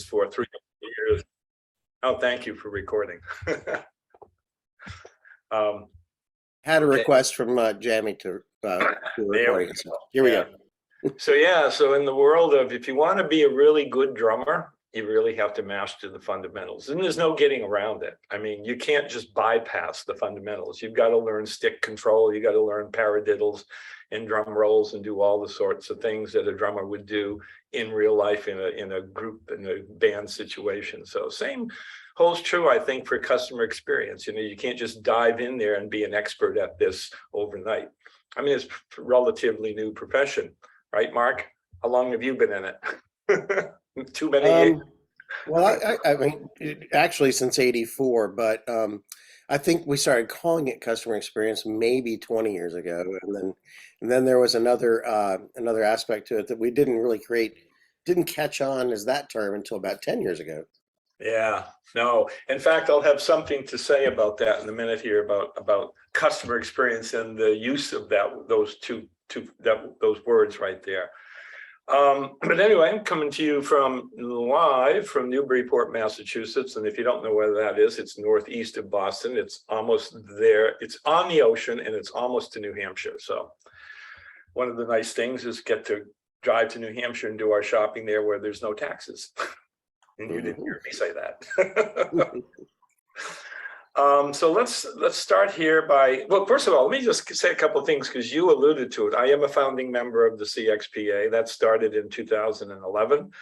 for 3 years. Oh, thank you for recording. Had a request from Jamie to recording. So here we go. So in the world of, if you want to be a really good drummer, you really have to master the fundamentals, and there's no getting around it. I mean, you can't just bypass the fundamentals. You've got to learn stick control. You got to learn paradiddles and drum rolls and do all the sorts of things that a drummer would do in real life in a group, in a band situation. So same holds true, I think, for customer experience. You know, you can't just dive in there and be an expert at this overnight. I mean, it's a relatively new profession, right, Mark? How long have you been in it? Too many years? Well, I mean, actually since '84, but I think we started calling it customer experience maybe 20 years ago, and then there was another aspect to it that we didn't catch on as that term until about 10 years ago. Yeah, no. In fact, I'll have something to say about that in a minute here about customer experience and the use of those those words right there. But anyway, I'm coming to you live from Newburyport, Massachusetts. And if you don't know where that is, it's northeast of Boston. It's almost there. It's on the ocean and it's almost to New Hampshire. So one of the nice things is get to drive to New Hampshire and do our shopping there where there's no taxes. And you didn't hear me say that. So let's start here by, well, first of all, let me just say a couple of things because you alluded to it. I am a founding member of the CXPA. That started in 2011.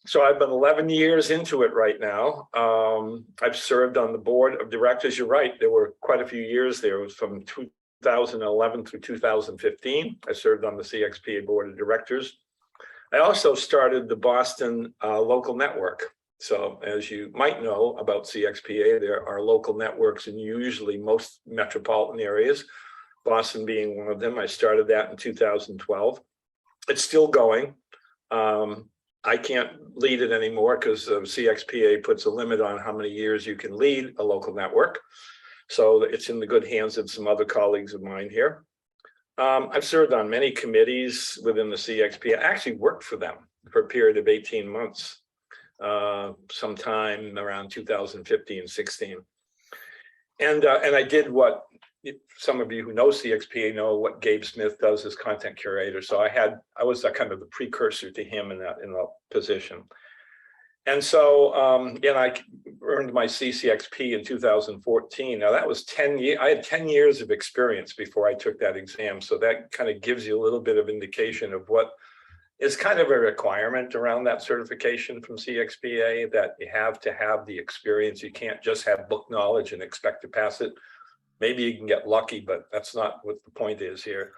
So I've been 11 years into it right now. I've served on the board of directors. You're right, there were quite a few years there. It was from 2011 through 2015. I served on the CXPA board of directors. I also started the Boston local network. So as you might know about CXPA, there are local networks in usually most metropolitan areas, Boston being one of them. I started that in 2012. It's still going. I can't lead it anymore because CXPA puts a limit on how many years you can lead a local network. So it's in the good hands of some other colleagues of mine here. I've served on many committees within the CXPA. I actually worked for them for a period of 18 months. Sometime around 2015-16, and I did what some of you who know CXPA know what Gabe Smith does as content curator. So I was kind of the precursor to him in that position, and so and I earned my CCXP in 2014. Now that was 10 years. I had 10 years of experience before I took that exam, so that kind of gives you a little bit of indication of what is kind of a requirement around that certification from CXPA, that you have to have the experience. You can't just have book knowledge and expect to pass it. Maybe you can get lucky, but that's not what the point is here.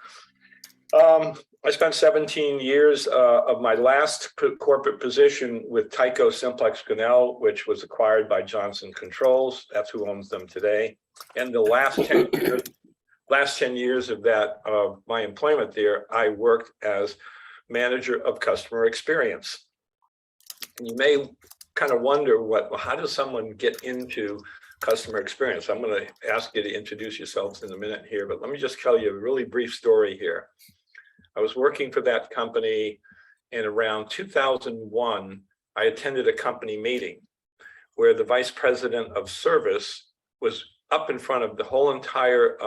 I spent 17 years of my last corporate position with Tyco Simplex Grinnell, which was acquired by Johnson Controls. That's who owns them today. And the last 10 years of my employment there, I worked as manager of customer experience. And you may kind of wonder how does someone get into customer experience? I'm going to ask you to introduce yourselves in a minute here, but let me just tell you a really brief story here. I was working for that company, and around 2001, I attended a company meeting where the vice president of service was up in front of the whole entire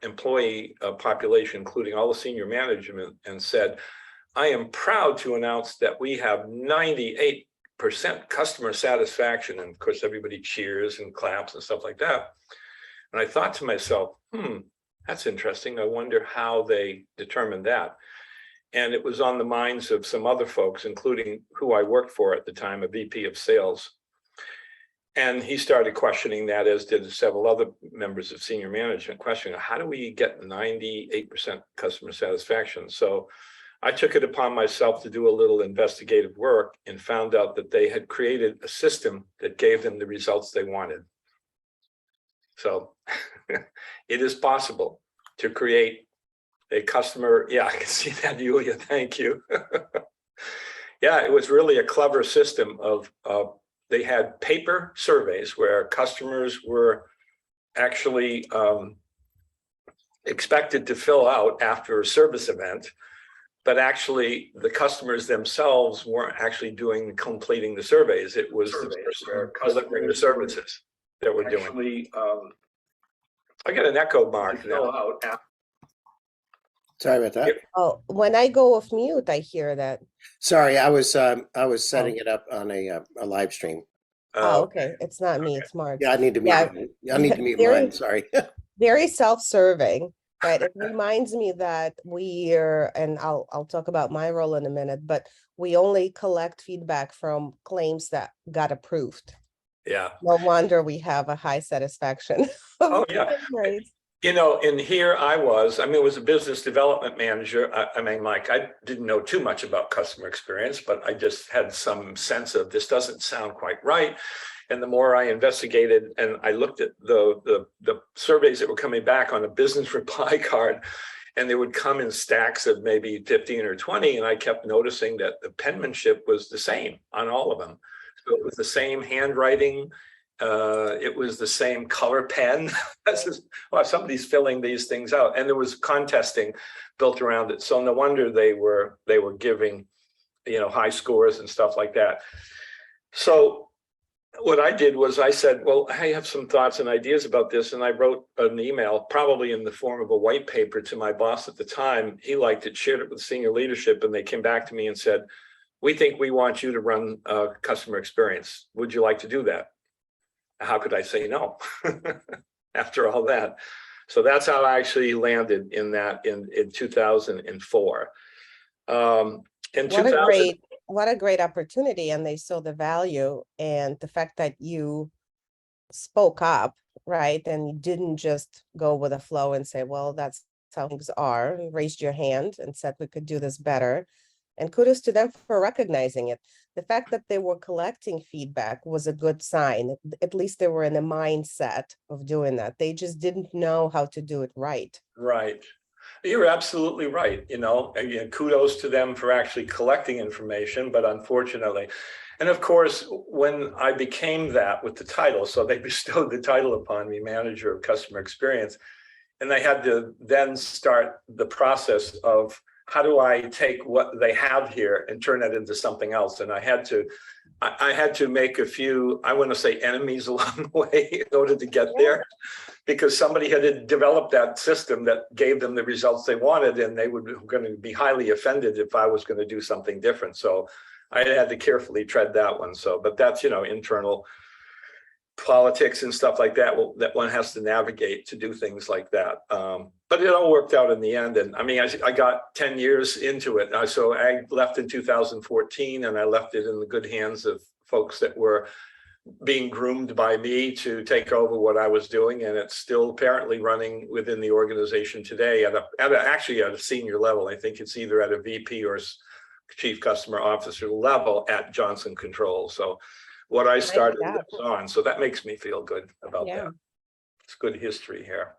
employee population, including all the senior management, and said, I am proud to announce that we have 98% customer satisfaction. And of course, everybody cheers and claps and stuff like that. And I thought to myself, that's interesting. I wonder how they determined that. And it was on the minds of some other folks, including who I worked for at the time, a VP of sales. And he started questioning that, as did several other members of senior management, questioning, how do we get 98% customer satisfaction? So I took it upon myself to do a little investigative work and found out that they had created a system that gave them the results they wanted. So it is possible to create a customer. Yeah, I can see that, Yulia. Thank you. Yeah, it was really a clever system of they had paper surveys where customers were actually expected to fill out after a service event. but actually the customers themselves weren't actually completing the surveys. It was the person delivering the services that were doing. I got an echo mark now. Sorry about that. Oh, when I go off mute, I hear that. Sorry, I was setting it up on a live stream. Oh, okay. It's not me, it's Mark. Yeah, I need to mute. I need to mute Very- mine. Sorry. Very self-serving, right? It reminds me that and I'll talk about my role in a minute, but we only collect feedback from claims that got approved. Yeah. No wonder we have a high satisfaction. Oh, yeah. Rates. You know, and here I was a business development manager. I mean, like, I didn't know too much about customer experience, but I just had some sense of this doesn't sound quite right. And the more I investigated and I looked at the surveys that were coming back on a business reply card, and they would come in stacks of maybe 15 or 20, and I kept noticing that the penmanship was the same on all of them. So it was the same handwriting. It was the same color pen. Well, somebody's filling these things out, and there was contesting built around it. So no wonder they were giving, you know, high scores and stuff like that. So what I did was I said, well, I have some thoughts and ideas about this, and I wrote an email, probably in the form of a white paper, to my boss at the time. He liked it, shared it with senior leadership, and they came back to me and said, we think we want you to run customer experience. Would you like to do that? How could I say no after all that? So that's how I actually landed in that in 2004. What a great opportunity, and they saw the value and the fact that you spoke up, right? And you didn't just go with the flow and say, well, that's how things are. You raised your hand and said we could do this better. And kudos to them for recognizing it. The fact that they were collecting feedback was a good sign. At least they were in a mindset of doing that. They just didn't know how to do it right. Right. You're absolutely right. You know, again, kudos to them for actually collecting information, but unfortunately, and of course, when I became that with the title, so they bestowed the title upon me, manager of customer experience, and they had to then start the process of how do I take what they have here and turn that into something else? And I had to make a few, I want to say, enemies along the way in order to get there, because somebody had developed that system that gave them the results they wanted, and they were going to be highly offended if I was going to do something different. So I had to carefully tread that one. So, but that's, you know, internal politics and stuff like that, that one has to navigate to do things like that. But it all worked out in the end. And I mean, I got 10 years into it. So I left in 2014, and I left it in the good hands of folks that were being groomed by me to take over what I was doing. And it's still apparently running within the organization today actually at a senior level. I think it's either at a VP or chief customer officer level at Johnson Controls. So what I started was on. So that makes me feel good about that. It's good history here.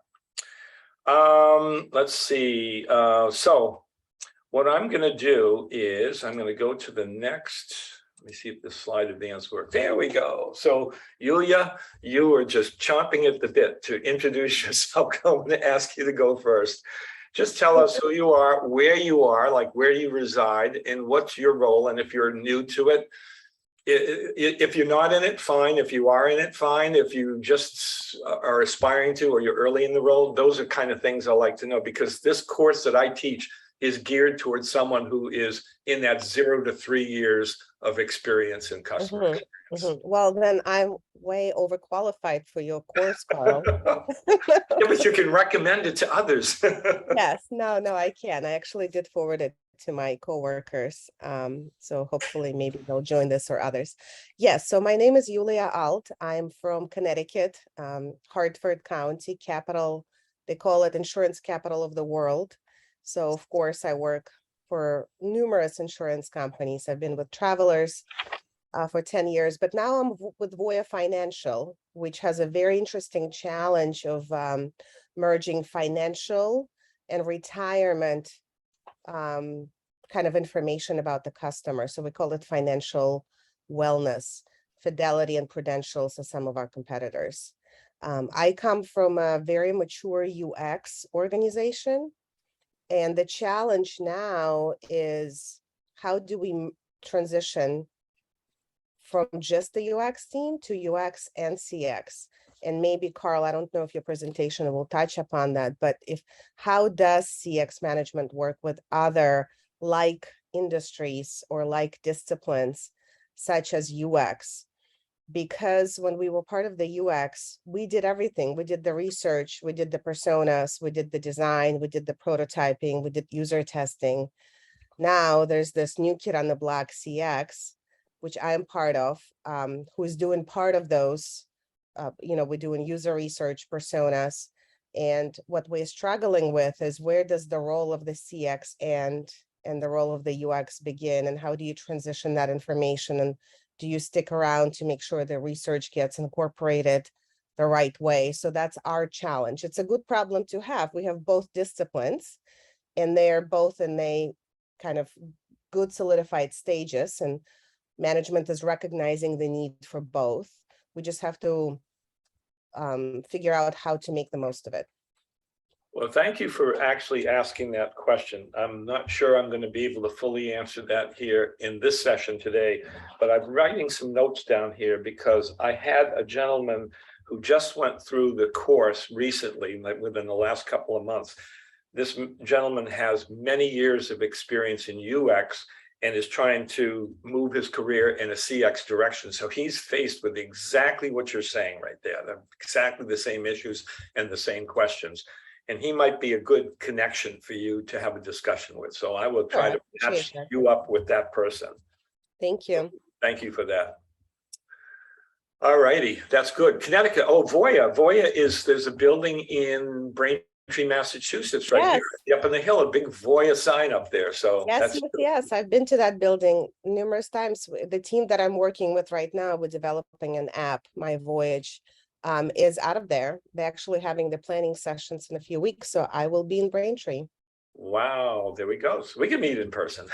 Let's see. So what I'm going to do is I'm going to go to the next. Let me see if the slide advance works. There we go. So Yulia, you were just chomping at the bit to introduce yourself. I'm going to ask you to go first. Just tell us who you are, like where you reside, and what's your role. And if you're new to it, if you're not in it, fine. If you are in it, fine. If you just are aspiring to, or you're early in the role, those are kind of things I like to know, because this course that I teach is geared towards someone who is in that 0 to 3 years of experience in customer experience. Well, then I'm way overqualified for your course, Karl. Yeah, but you can recommend it to others. Yes, no, I can. I actually did forward it to my coworkers. So hopefully maybe they'll join this or others. Yes, so my name is Yulia Alt. I'm from Connecticut, Hartford County, capital, they call it insurance capital of the world. So of course I work for numerous insurance companies. I've been with Travelers for 10 years, but now I'm with Voya Financial, which has a very interesting challenge of merging financial and retirement kind of information about the customer. So we call it financial wellness. Fidelity and Prudential are some of our competitors. I come from a very mature UX organization, And the challenge now is how do we transition from just the UX team to UX and CX? And maybe Karl, I don't know if your presentation will touch upon that, but how does CX management work with other like industries or like disciplines such as UX? Because when we were part of the UX, we did everything. We did the research, we did the personas, we did the design, we did the prototyping, we did user testing. Now there's this new kid on the block, CX, which I am part of, who's doing part of those. We're doing user research, personas, and what we're struggling with is where does the role of the CX end and the role of the UX begin, and how do you transition that information, and do you stick around to make sure the research gets incorporated the right way? So that's our challenge. It's a good problem to have. We have both disciplines, and they're both in a kind of good solidified stages, and management is recognizing the need for both. We just have to figure out how to make the most of it. Well, thank you for actually asking that question. I'm not sure I'm going to be able to fully answer that here in this session today, but I'm writing some notes down here because I had a gentleman who just went through the course recently, like within the last couple of months. This gentleman has many years of experience in UX and is trying to move his career in a CX direction. So he's faced with exactly what you're saying right there, exactly the same issues and the same questions. And he might be a good connection for you to have a discussion with. So I will try to match you up with that person. Thank you. Thank you for that. All righty, that's good. Connecticut, oh, Voya. Voya there's a building in Braintree, Massachusetts, right here, up on the hill, a big Voya sign up there. So yes, I've been to that building numerous times. The team that I'm working with right now with developing an app, My Voyage, is out of there. They're actually having the planning sessions in a few weeks, so I will be in Braintree. Wow, there we go. So we can meet in person.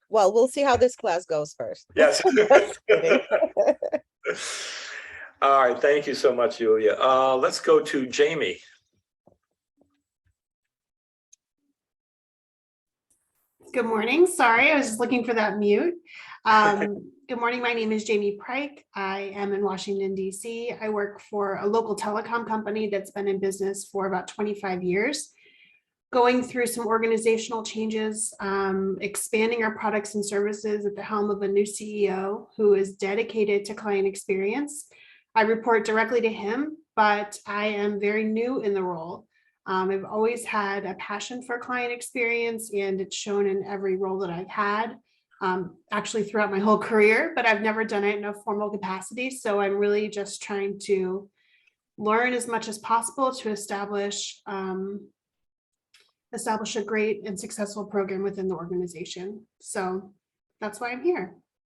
Well, we'll see how this class goes first. Yes. All right, thank you so much, Julia. Let's go to Jamie. Good morning. Sorry, I was just looking for that mute. Good morning. My name is Jamie Pryke. I am in Washington, D.C. I work for a local telecom company that's been in business for about 25 years, going through some organizational changes, expanding our products and services at the helm of a new CEO who is dedicated to client experience. I report directly to him, but I am very new in the role. I've always had a passion for client experience, and it's shown in every role that I've had, actually throughout my whole career, but I've never done it in a formal capacity. So I'm really just trying to learn as much as possible to establish a great and successful program within the organization. So that's why I'm here.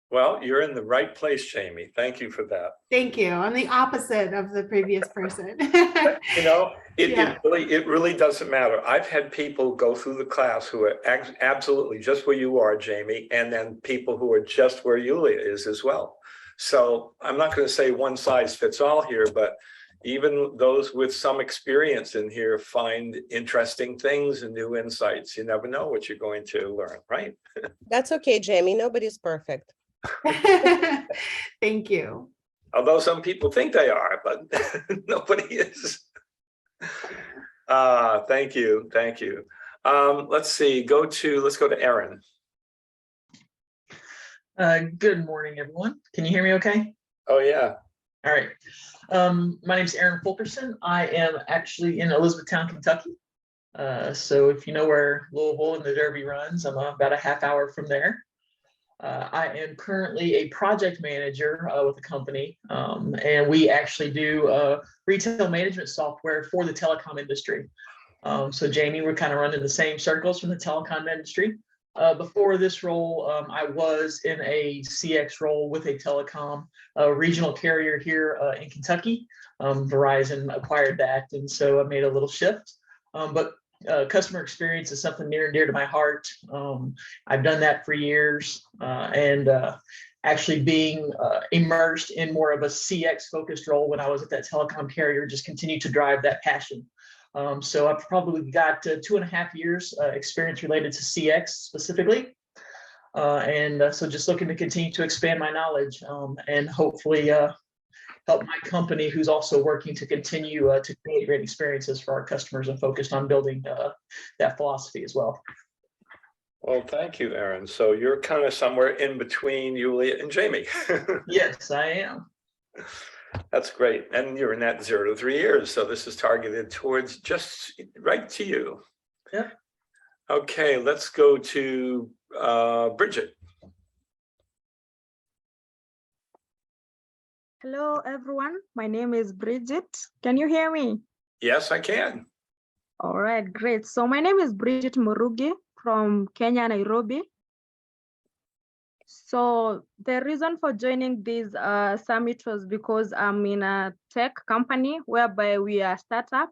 Well, you're in the right place, Jamie. Thank you for that. Thank you. I'm the opposite of the previous person. You know, it really doesn't matter. I've had people go through the class who are absolutely just where you are, Jamie, and then people who are just where Yulia is as well. So I'm not going to say one size fits all here, but even those with some experience in here find interesting things and new insights. You never know what you're going to learn, right? That's okay, Jamie. Nobody's perfect. Thank you. Although some people think they are, but nobody is. Thank you. Let's see. Let's go to Aaron. Good morning, everyone. Can you hear me okay? Oh, yeah. All right. My name is Aaron Fulkerson. I am actually in Elizabethtown, Kentucky. So if you know where Louisville and the Derby runs, I'm about a half hour from there. I am currently a project manager with a company, and we actually do retail management software for the telecom industry. So Jamie, we're kind of running the same circles from the telecom industry. Before this role, I was in a CX role with a telecom regional carrier here in Kentucky. Verizon acquired that, and so I made a little shift. But customer experience is something near and dear to my heart. I've done that for years, and actually being immersed in more of a CX focused role when I was at that telecom carrier just continued to drive that passion. So I've probably got 2.5 years experience related to CX specifically. So just looking to continue to expand my knowledge and hopefully help my company, who's also working to continue to create great experiences for our customers and focused on building that philosophy as well. Well, thank you, Aaron. So you're kind of somewhere in between Yulia and Jamie. Yes, I am. That's great. And you're in that 0 to 3 years. So this is targeted towards just right to you. Yeah. Okay, let's go to Bridget. Hello, everyone. My name is Bridget. Can you hear me? Yes, I can. All right, great. So my name is Bridget Murugi from Kenya, Nairobi. So the reason for joining this summit was because I'm in a tech company whereby we are a startup.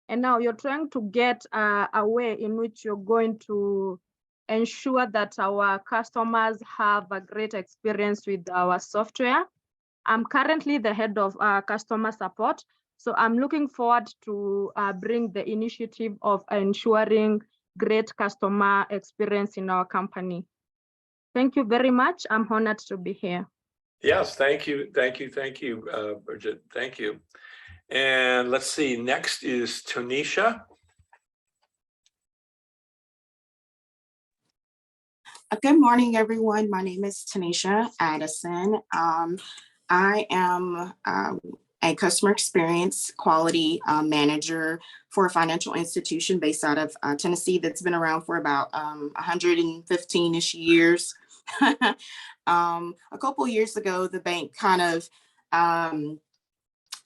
And now you're trying to get a way in which you're going to ensure that our customers have a great experience with our software. I'm currently the head of customer support. So I'm looking forward to bring the initiative of ensuring great customer experience in our company. Thank you very much. I'm honored to be here. Yes, thank you, Bridget. Thank you. And let's see, next is Tanisha. Good morning, everyone. My name is Tanisha Addison. I am a customer experience quality manager for a financial institution based out of Tennessee that's been around for about 115-ish years. A couple of years ago, the bank kind of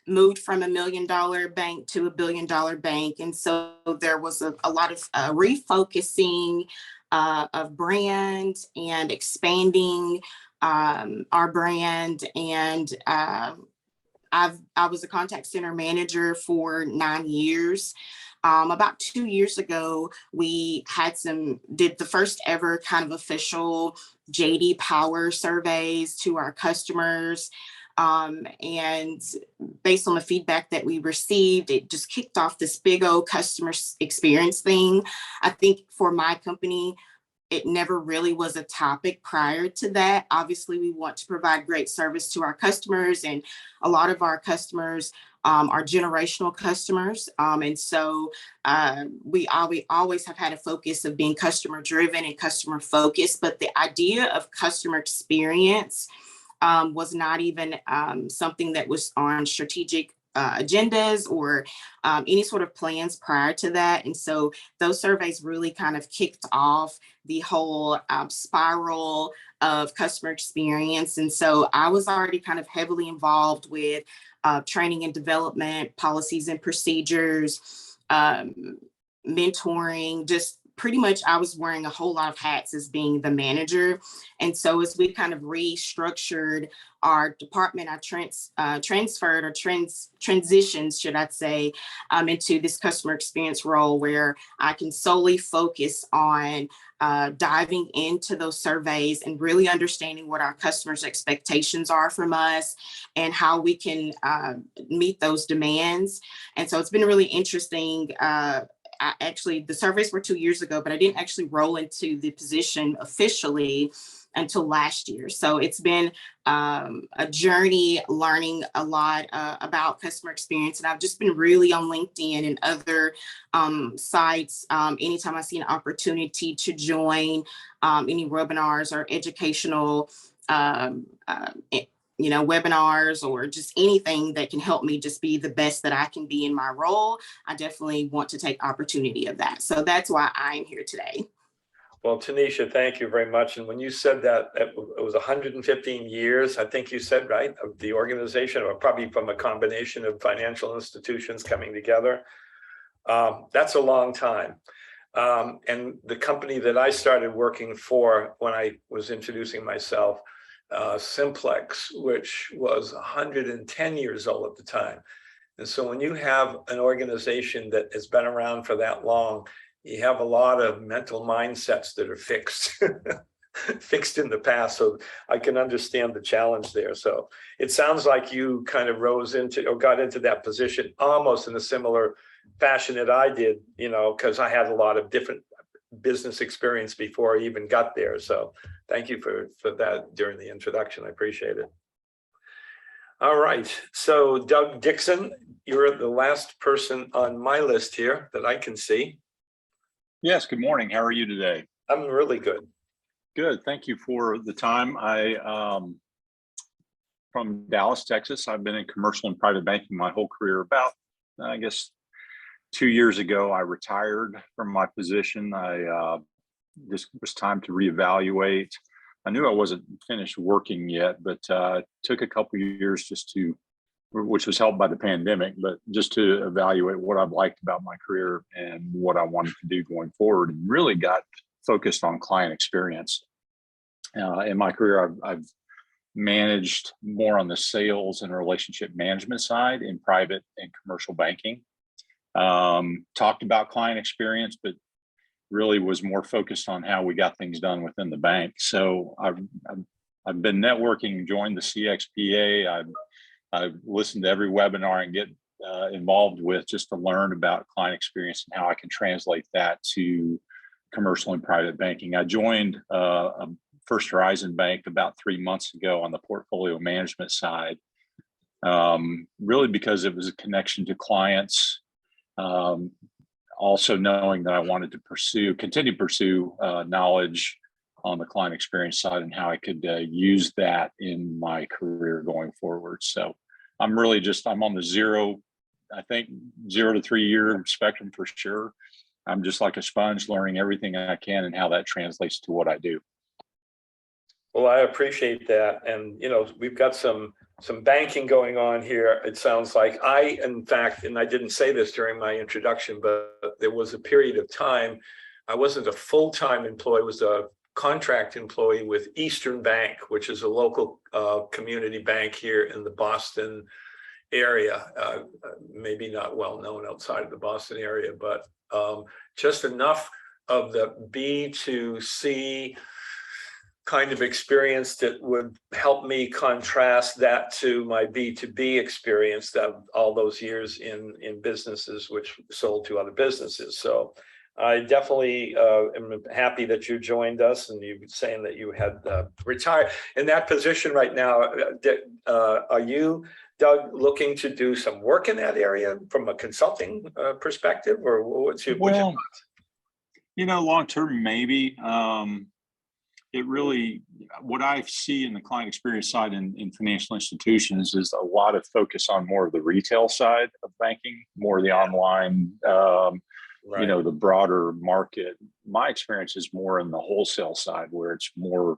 moved from $1 million bank to $1 billion bank. And so there was a lot of refocusing of brand and expanding our brand. And I was a contact center manager for 9 years. About 2 years ago, we did the first ever kind of official JD Power surveys to our customers. And based on the feedback that we received, it just kicked off this big old customer experience thing. I think for my company, it never really was a topic prior to that. Obviously, we want to provide great service to our customers, and a lot of our customers are generational customers. And so we always have had a focus of being customer driven and customer focused, but the idea of customer experience was not even something that was on strategic agendas or any sort of plans prior to that. And so those surveys really kind of kicked off the whole spiral of customer experience. And so I was already kind of heavily involved with training and development, policies and procedures, mentoring, just pretty much I was wearing a whole lot of hats as being the manager. And so as we kind of restructured our department, I transitioned, should I say, into this customer experience role where I can solely focus on diving into those surveys and really understanding what our customers' expectations are from us and how we can meet those demands. And so it's been really interesting. The surveys were 2 years ago, but I didn't actually roll into the position officially until last year. So it's been a journey learning a lot about customer experience. And I've just been really on LinkedIn and other sites. Anytime I see an opportunity to join any webinars or educational webinars or just anything that can help me just be the best that I can be in my role, I definitely want to take opportunity of that. So that's why I'm here today. Well, Tanisha, thank you very much. And when you said that it was 115 years, I think you said, right, of the organization, or probably from a combination of financial institutions coming together. That's a long time. And the company that I started working for when I was introducing myself, Simplex, which was 110 years old at the time. And so when you have an organization that has been around for that long, you have a lot of mental mindsets that are fixed, fixed in the past. So I can understand the challenge there. So it sounds like you kind of rose into or got into that position almost in a similar fashion that I did, you know, because I had a lot of different business experience before I even got there. So thank you for that during the introduction. I appreciate it. All right, so Doug Dixon, you're the last person on my list here that I can see. Yes, good morning. How are you today? I'm really good. Good, thank you for the time. From Dallas, Texas. I've been in commercial and private banking my whole career. About, I guess, 2 years ago, I retired from my position. Just was time to reevaluate. I knew I wasn't finished working yet, but took a couple of years which was helped by the pandemic, but just to evaluate what I've liked about my career and what I wanted to do going forward, and really got focused on client experience. In my career, I've managed more on the sales and relationship management side in private and commercial banking. Talked about client experience, but really was more focused on how we got things done within the bank. So I've been networking, joined the CXPA. I've listened to every webinar and get involved with just to learn about client experience and how I can translate that to commercial and private banking. I joined First Horizon Bank about 3 months ago on the portfolio management side, really because it was a connection to clients. Also knowing that I wanted to continue to pursue knowledge on the client experience side and how I could use that in my career going forward. So I'm really I'm on the 0 to 3 year spectrum for sure. I'm just like a sponge, learning everything I can and how that translates to what I do. Well, I appreciate that. And, you know, we've got some banking going on here. It sounds like in fact, and I didn't say this during my introduction, but there was a period of time, I wasn't a full-time employee, I was a contract employee with Eastern Bank, which is a local community bank here in the Boston area. Maybe not well known outside of the Boston area, but just enough of the B2C kind of experience that would help me contrast that to my B2B experience that all those years in businesses which sold to other businesses. So I definitely am happy that you joined us, and you were saying that you had retired. In that position right now, are you, Doug, looking to do some work in that area from a consulting perspective, or what's your thoughts? You know, long term, maybe. It really, what I see in the client experience side in financial institutions is a lot of focus on more of the retail side of banking, more of the online, you know, the broader market. My experience is more in the wholesale side, where it's more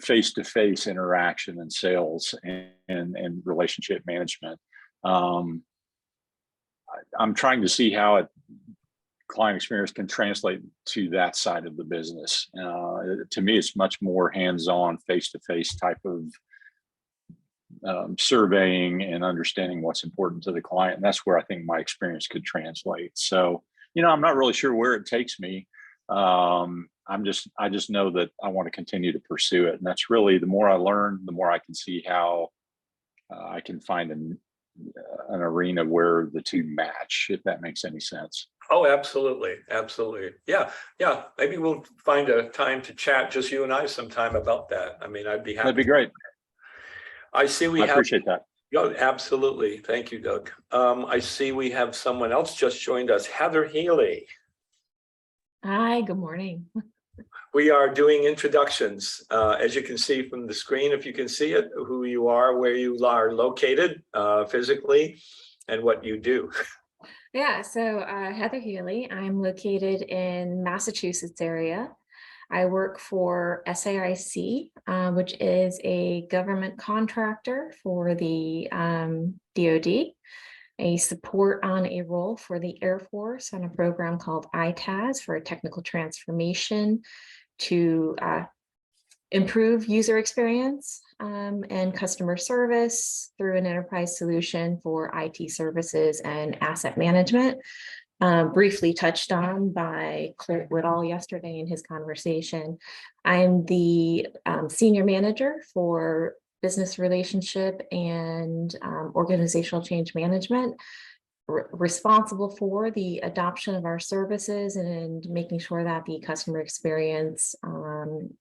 face-to-face interaction and sales and relationship management. I'm trying to see how client experience can translate to that side of the business. To me, it's much more hands-on, face-to-face type of surveying and understanding what's important to the client. And that's where I think my experience could translate. So, you know, I'm not really sure where it takes me. I just know that I want to continue to pursue it. And that's really, the more I learn, the more I can see how I can find an arena where the two match, if that makes any sense. Oh, absolutely. Absolutely. Yeah. Yeah. Maybe we'll find a time to chat, just you and I, sometime about that. I mean, I'd be happy. That'd be great. I see we I appreciate that. Oh, absolutely. Thank you, Doug. I see we have someone else just joined us, Heather Healy. Hi, good morning. We are doing introductions. As you can see from the screen, if you can see it, who you are, where you are located physically, and what you do. Yeah, so Heather Healy, I'm located in Massachusetts area. I work for SAIC, which is a government contractor for the DoD, a support on a role for the Air Force on a program called ITAS for a technical transformation to improve user experience and customer service through an enterprise solution for IT services and asset management. Briefly touched on by Clint Whitall yesterday in his conversation. I'm the senior manager for business relationship and organizational change management responsible for the adoption of our services and making sure that the customer experience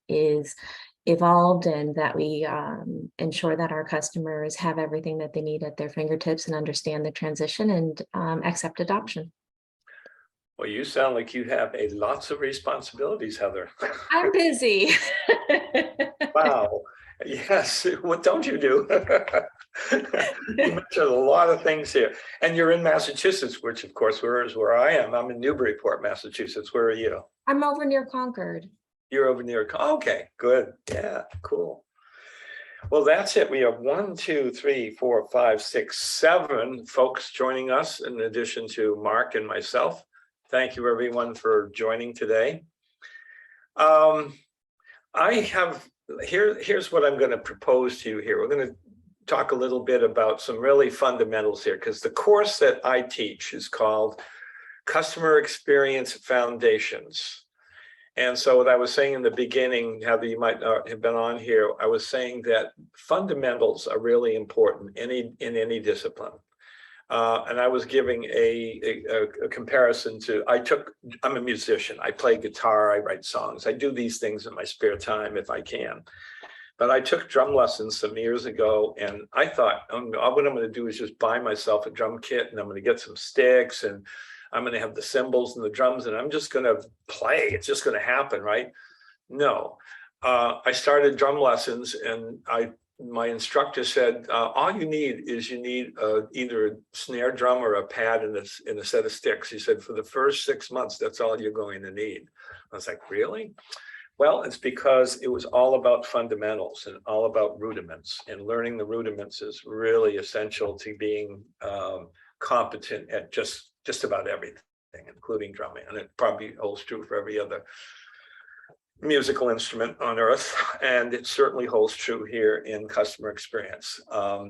is evolved and that we ensure that our customers have everything that they need at their fingertips and understand the transition and accept adoption. Well, you sound like you have lots of responsibilities, Heather. I'm busy. Wow. Yes. What don't you do? You mentioned a lot of things here. And you're in Massachusetts, which of course is where I am. I'm in Newburyport, Massachusetts. Where are you? I'm over near Concord. You're over near. Okay, good. Yeah, cool. Well, that's it. We have 1, 2, 3, 4, 5, 6, 7 folks joining us in addition to Mark and myself. Thank you, everyone, for joining today. Here's what I'm going to propose to you here. We're going to talk a little bit about some really fundamentals here, because the course that I teach is called Customer Experience Foundations. And so what I was saying in the beginning, Heather, you might have been on here, I was saying that fundamentals are really important in any discipline. And I was giving a comparison to, I'm a musician. I play guitar, I write songs. I do these things in my spare time if I can. But I took drum lessons some years ago, and I thought, what I'm going to do is just buy myself a drum kit, and I'm going to get some sticks, and I'm going to have the cymbals and the drums, and I'm just going to play. It's just going to happen, right? No. I started drum lessons, and my instructor said, all you need is either a snare drum or a pad and a set of sticks. He said, for the first 6 months, that's all you're going to need. I was like, really? Well, it's because it was all about fundamentals and all about rudiments, and learning the rudiments is really essential to being competent at just about everything, including drumming. And it probably holds true for every other musical instrument on earth, and it certainly holds true here in customer experience.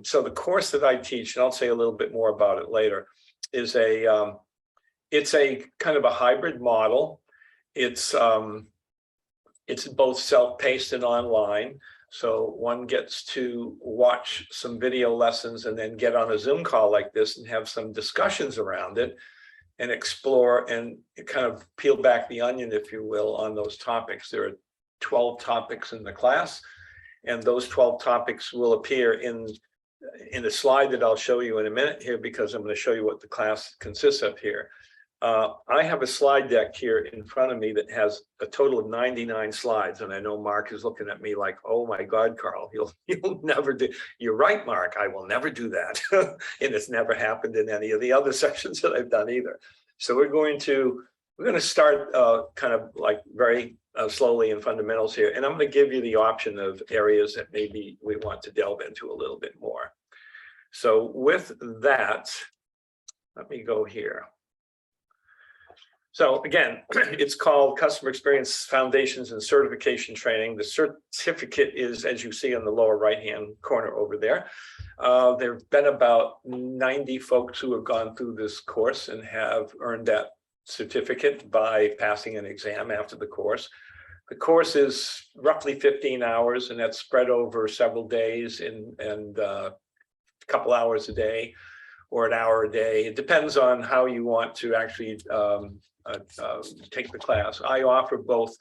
So the course that I teach, and I'll say a little bit more about it later, is it's a kind of a hybrid model. It's both self-paced and online. So one gets to watch some video lessons and then get on a Zoom call like this and have some discussions around it and explore and kind of peel back the onion, if you will, on those topics. There are 12 topics in the class, and those 12 topics will appear in a slide that I'll show you in a minute here, because I'm going to show you what the class consists of here. I have a slide deck here in front of me that has a total of 99 slides. And I know Mark is looking at me like, oh my God, Karl, you'll never do. You're right, Mark, I will never do that. And it's never happened in any of the other sessions that I've done either. So we're going to start kind of like very slowly in fundamentals here. And I'm going to give you the option of areas that maybe we want to delve into a little bit more. So with that, let me go here. So again, it's called Customer Experience Foundations and Certification Training. The certificate is, as you see on the lower right-hand corner over there. There have been about 90 folks who have gone through this course and have earned that certificate by passing an exam after the course. The course is roughly 15 hours, and that's spread over several days and a couple hours a day or an hour a day. It depends on how you want to actually take the class. I offer both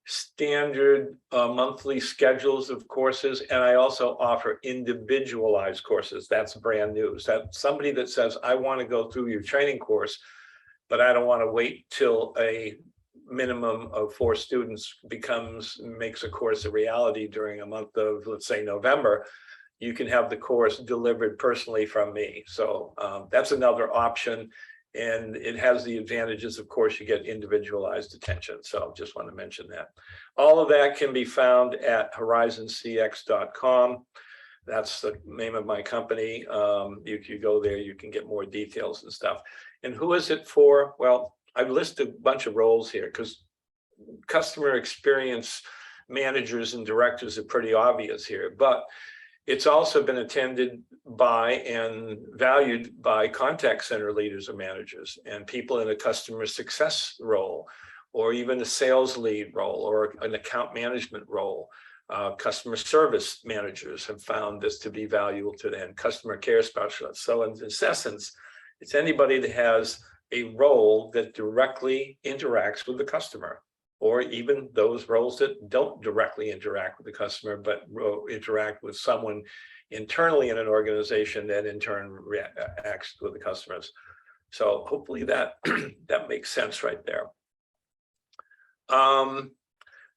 standard monthly schedules of courses, and I also offer individualized courses. That's brand new. So somebody that says, I want to go through your training course, but I don't want to wait till a minimum of 4 students makes a course a reality during a month of, let's say, November. You can have the course delivered personally from me. So that's another option. And it has the advantages, of course, you get individualized attention. So just want to mention that. All of that can be found at HorizonCX.com. That's the name of my company. You go there, you can get more details and stuff. And who is it for? Well, I've listed a bunch of roles here because customer experience managers and directors are pretty obvious here, but it's also been attended by and valued by contact center leaders or managers and people in a customer success role, or even a sales lead role or an account management role. Customer service managers have found this to be valuable to them, customer care specialists. So in essence, It's anybody that has a role that directly interacts with the customer, or even those roles that don't directly interact with the customer, but interact with someone internally in an organization that in turn reacts with the customers. So hopefully that that makes sense right there.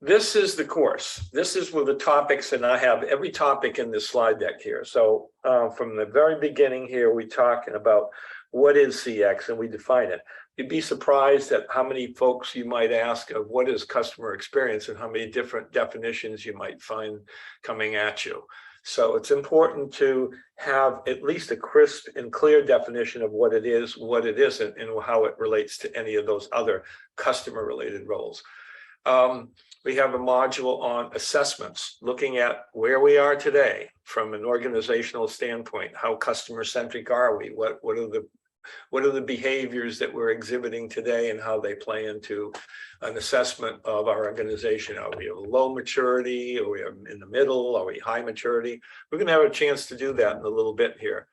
This is the course. This is with the topics, and I have every topic in this slide deck here. So from the very beginning here, we talking about what is CX, and we define it. You'd be surprised at how many folks you might ask of what is customer experience and how many different definitions you might find coming at you. So it's important to have at least a crisp and clear definition of what it is, what it isn't, and how it relates to any of those other customer related roles. We have a module on assessments, looking at where we are today from an organizational standpoint. How customer centric are we? What are the behaviors that we're exhibiting today and how they play into an assessment of our organization? Are we low maturity? Are we in the middle? Are we high maturity? We're going to have a chance to do that in a little bit here.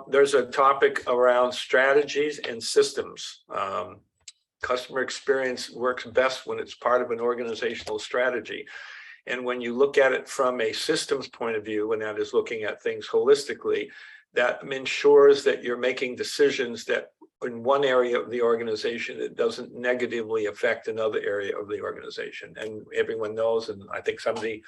There's a topic around strategies and systems. Customer experience works best when it's part of an organizational strategy. And when you look at it from a systems point of view, and that is looking at things holistically, that ensures that you're making decisions that in one area of the organization, it doesn't negatively affect another area of the organization. And everyone knows, and I think somebody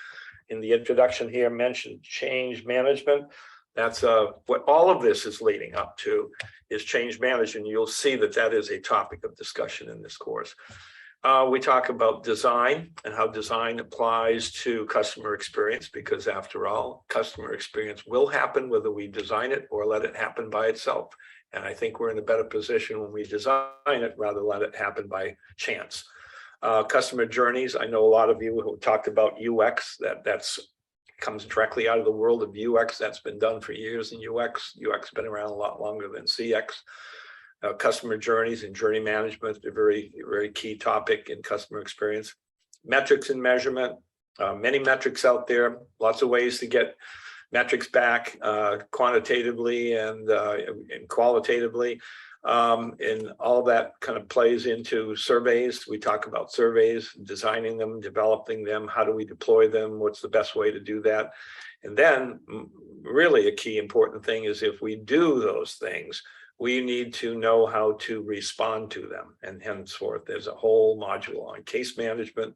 in the introduction here mentioned change management. That's what all of this is leading up to, is change management. You'll see that that is a topic of discussion in this course. We talk about design and how design applies to customer experience, because after all, customer experience will happen whether we design it or let it happen by itself. And I think we're in a better position when we design it rather than let it happen by chance. Customer journeys. I know a lot of you who talked about UX, that's comes directly out of the world of UX. That's been done for years in UX. UX has been around a lot longer than CX. Customer journeys and journey management, a very, very key topic in customer experience. Metrics and measurement, many metrics out there, lots of ways to get metrics back quantitatively and qualitatively. And all that kind of plays into surveys. We talk about surveys, designing them, developing them. How do we deploy them? What's the best way to do that? And then really a key important thing is if we do those things, we need to know how to respond to them. And henceforth, there's a whole module on case management.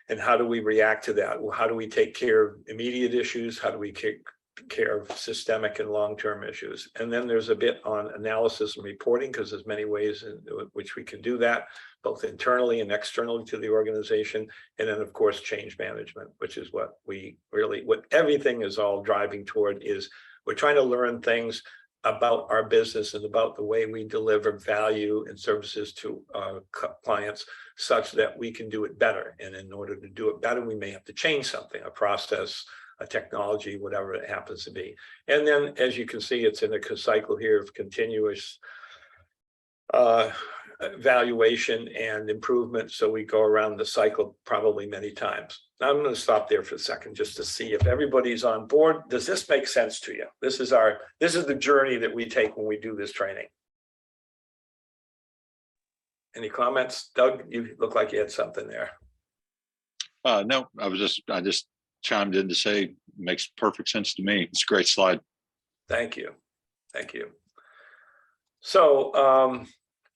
And how do we react to that? Well, how do we take care of immediate issues? How do we take care of systemic and long-term issues? And then there's a bit on analysis and reporting, because there's many ways in which we can do that, both internally and externally to the organization. And then of course, change management, which is what what everything is all driving toward, is we're trying to learn things about our business and about the way we deliver value and services to clients such that we can do it better. And in order to do it better, we may have to change something, a process, a technology, whatever it happens to be. And then, as you can see, it's in a cycle here of continuous evaluation and improvement. So we go around the cycle probably many times. Now I'm going to stop there for a second just to see if everybody's on board. Does this make sense to you? This is the journey that we take when we do this training. Any comments? Doug, you look like you had something there. No, I just chimed in to say makes perfect sense to me. It's a great slide. Thank you. Thank you. So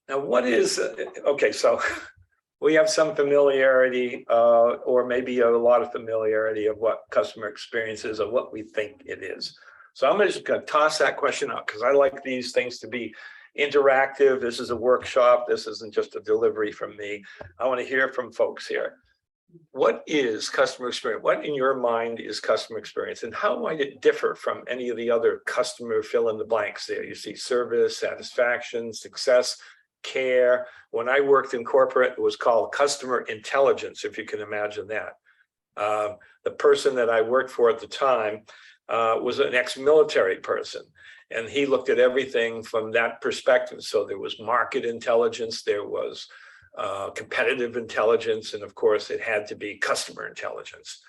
now what is, okay, so we have some familiarity or maybe a lot of familiarity of what customer experience is or what we think it is. So I'm just going to toss that question out because I like these things to be interactive. This is a workshop. This isn't just a delivery from me. I want to hear from folks here. What is customer experience? What in your mind is customer experience, and how might it differ from any of the other customer fill in the blanks there? You see service, satisfaction, success, care. When I worked in corporate, it was called customer intelligence, if you can imagine that. The person that I worked for at the time was an ex-military person, and he looked at everything from that perspective. So there was market intelligence, there was competitive intelligence, and of course it had to be customer intelligence.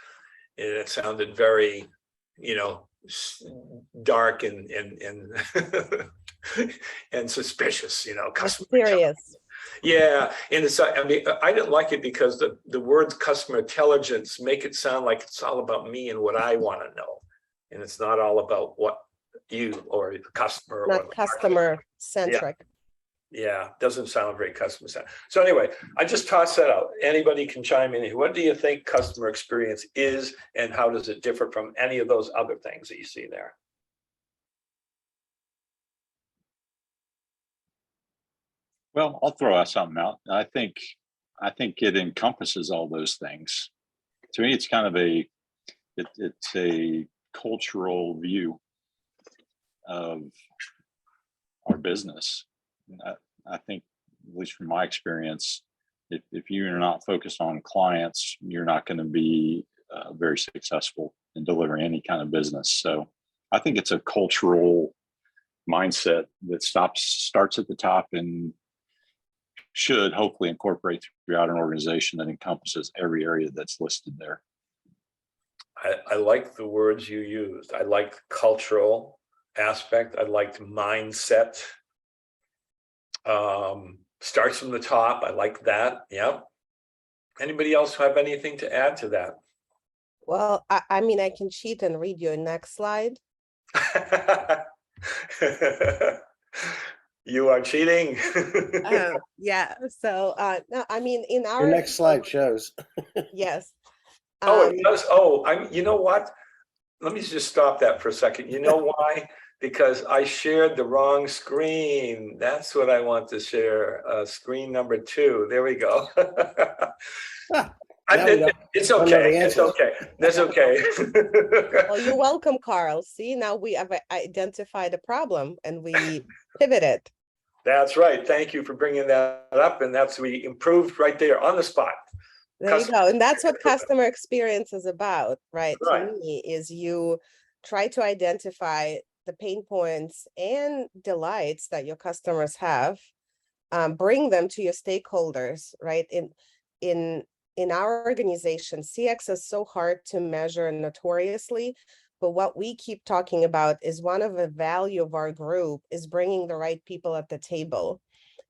And it sounded very dark and and suspicious, customer. Mysterious. Yeah, and it's, I mean, I didn't like it because the words customer intelligence make it sound like it's all about me and what I want to know. And it's not all about what you or the customer or Not the customer centric. yeah, doesn't sound very customer centric. So anyway, I just tossed that out. Anybody can chime in here. What do you think customer experience is, and how does it differ from any of those other things that you see there? Well, I'll throw out something out. I think it encompasses all those things. To me, it's kind of it's a cultural view of our business. I think, at least from my experience, if you're not focused on clients, you're not going to be very successful in delivering any kind of business. So I think it's a cultural mindset that starts at the top and should hopefully incorporate throughout an organization that encompasses every area that's listed there. I like the words you used. I liked cultural aspect. I liked mindset. Starts from the top. I like that. Yeah. Anybody else have anything to add to that? Well, I mean, I can cheat and read your next slide. You are cheating. Yeah. So, no, I mean, in our Your next slide shows. yes. Oh, it does. Oh, you know what? Let me just stop that for a second. You know why? Because I shared the wrong screen. That's what I want to share. Screen number 2. There we go. It's okay. It's okay. That's okay. Well, you're welcome, Karl. See, now we have identified a problem and we pivoted. That's right. Thank you for bringing that up. And we improved right there on the spot. There you go. And that's what customer experience is about, right? Right. To me, is you try to identify the pain points and delights that your customers have, bring them to your stakeholders, right? In our organization, CX is so hard to measure notoriously, but what we keep talking about is one of the value of our group is bringing the right people at the table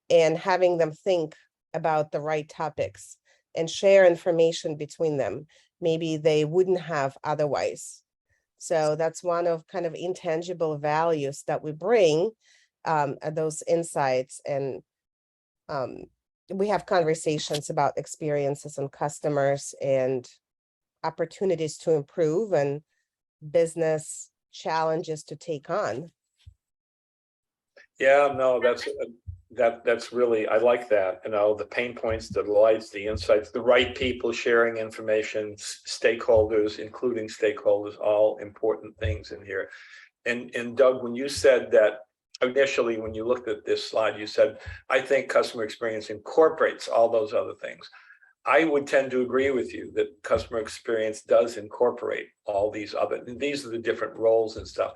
and having them think about the right topics and share information between them. Maybe they wouldn't have otherwise. So that's one of kind of intangible values that we bring, those insights, and we have conversations about experiences and customers and opportunities to improve and business challenges to take on. Yeah, no, that's really, I like that. The pain points, the delights, the insights, the right people sharing information, stakeholders, including stakeholders, all important things in here. And Doug, when you said that initially, when you looked at this slide, you said, I think customer experience incorporates all those other things. I would tend to agree with you that customer experience does incorporate all these other, and these are the different roles and stuff.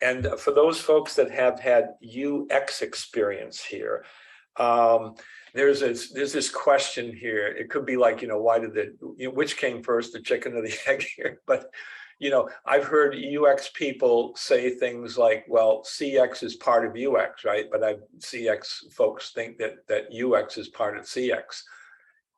And for those folks that have had UX experience here, there's this question here. It could be like, why did which came first, the chicken or the egg here? But, I've heard UX people say things like, well, CX is part of UX, right? But CX folks think that UX is part of CX.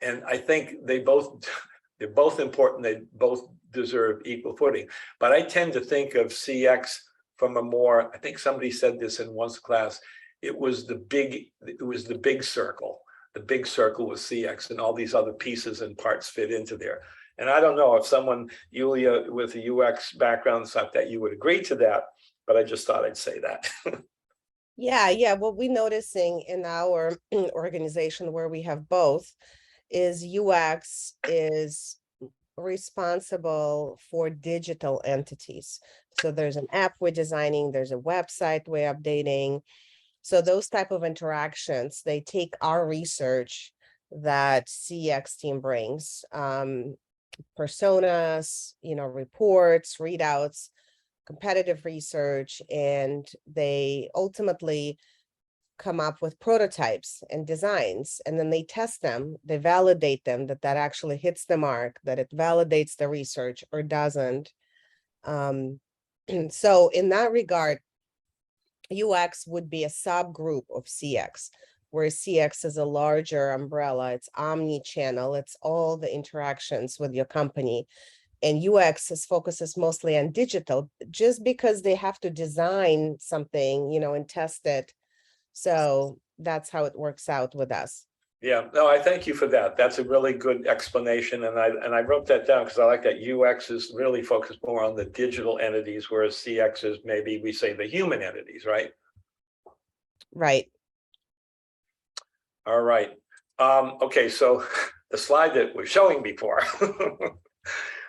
And I think they're both important. They both deserve equal footing. But I tend to think of CX from a more, I think somebody said this in one's class, it was the big circle. The big circle was CX, and all these other pieces and parts fit into there. And I don't know if someone, Yulia, with a UX background, stuff, that you would agree to that, but I just thought I'd say that. Yeah. What we're noticing in our organization where we have both is UX is responsible for digital entities. So there's an app we're designing, there's a website we're updating. So those type of interactions, they take our research that CX team brings, personas, reports, readouts, competitive research, and they ultimately come up with prototypes and designs, and then they test them, they validate them, that actually hits the mark, that it validates the research or doesn't. So in that regard, UX would be a subgroup of CX, where CX is a larger umbrella. It's omni-channel. It's all the interactions with your company. And UX focuses mostly on digital, just because they have to design something, and test it. So that's how it works out with us. Yeah, no, I thank you for that. That's a really good explanation. And I wrote that down because I like that UX is really focused more on the digital entities, whereas CX is maybe we say the human entities, right? Right. All right. Okay, so the slide that we're showing before,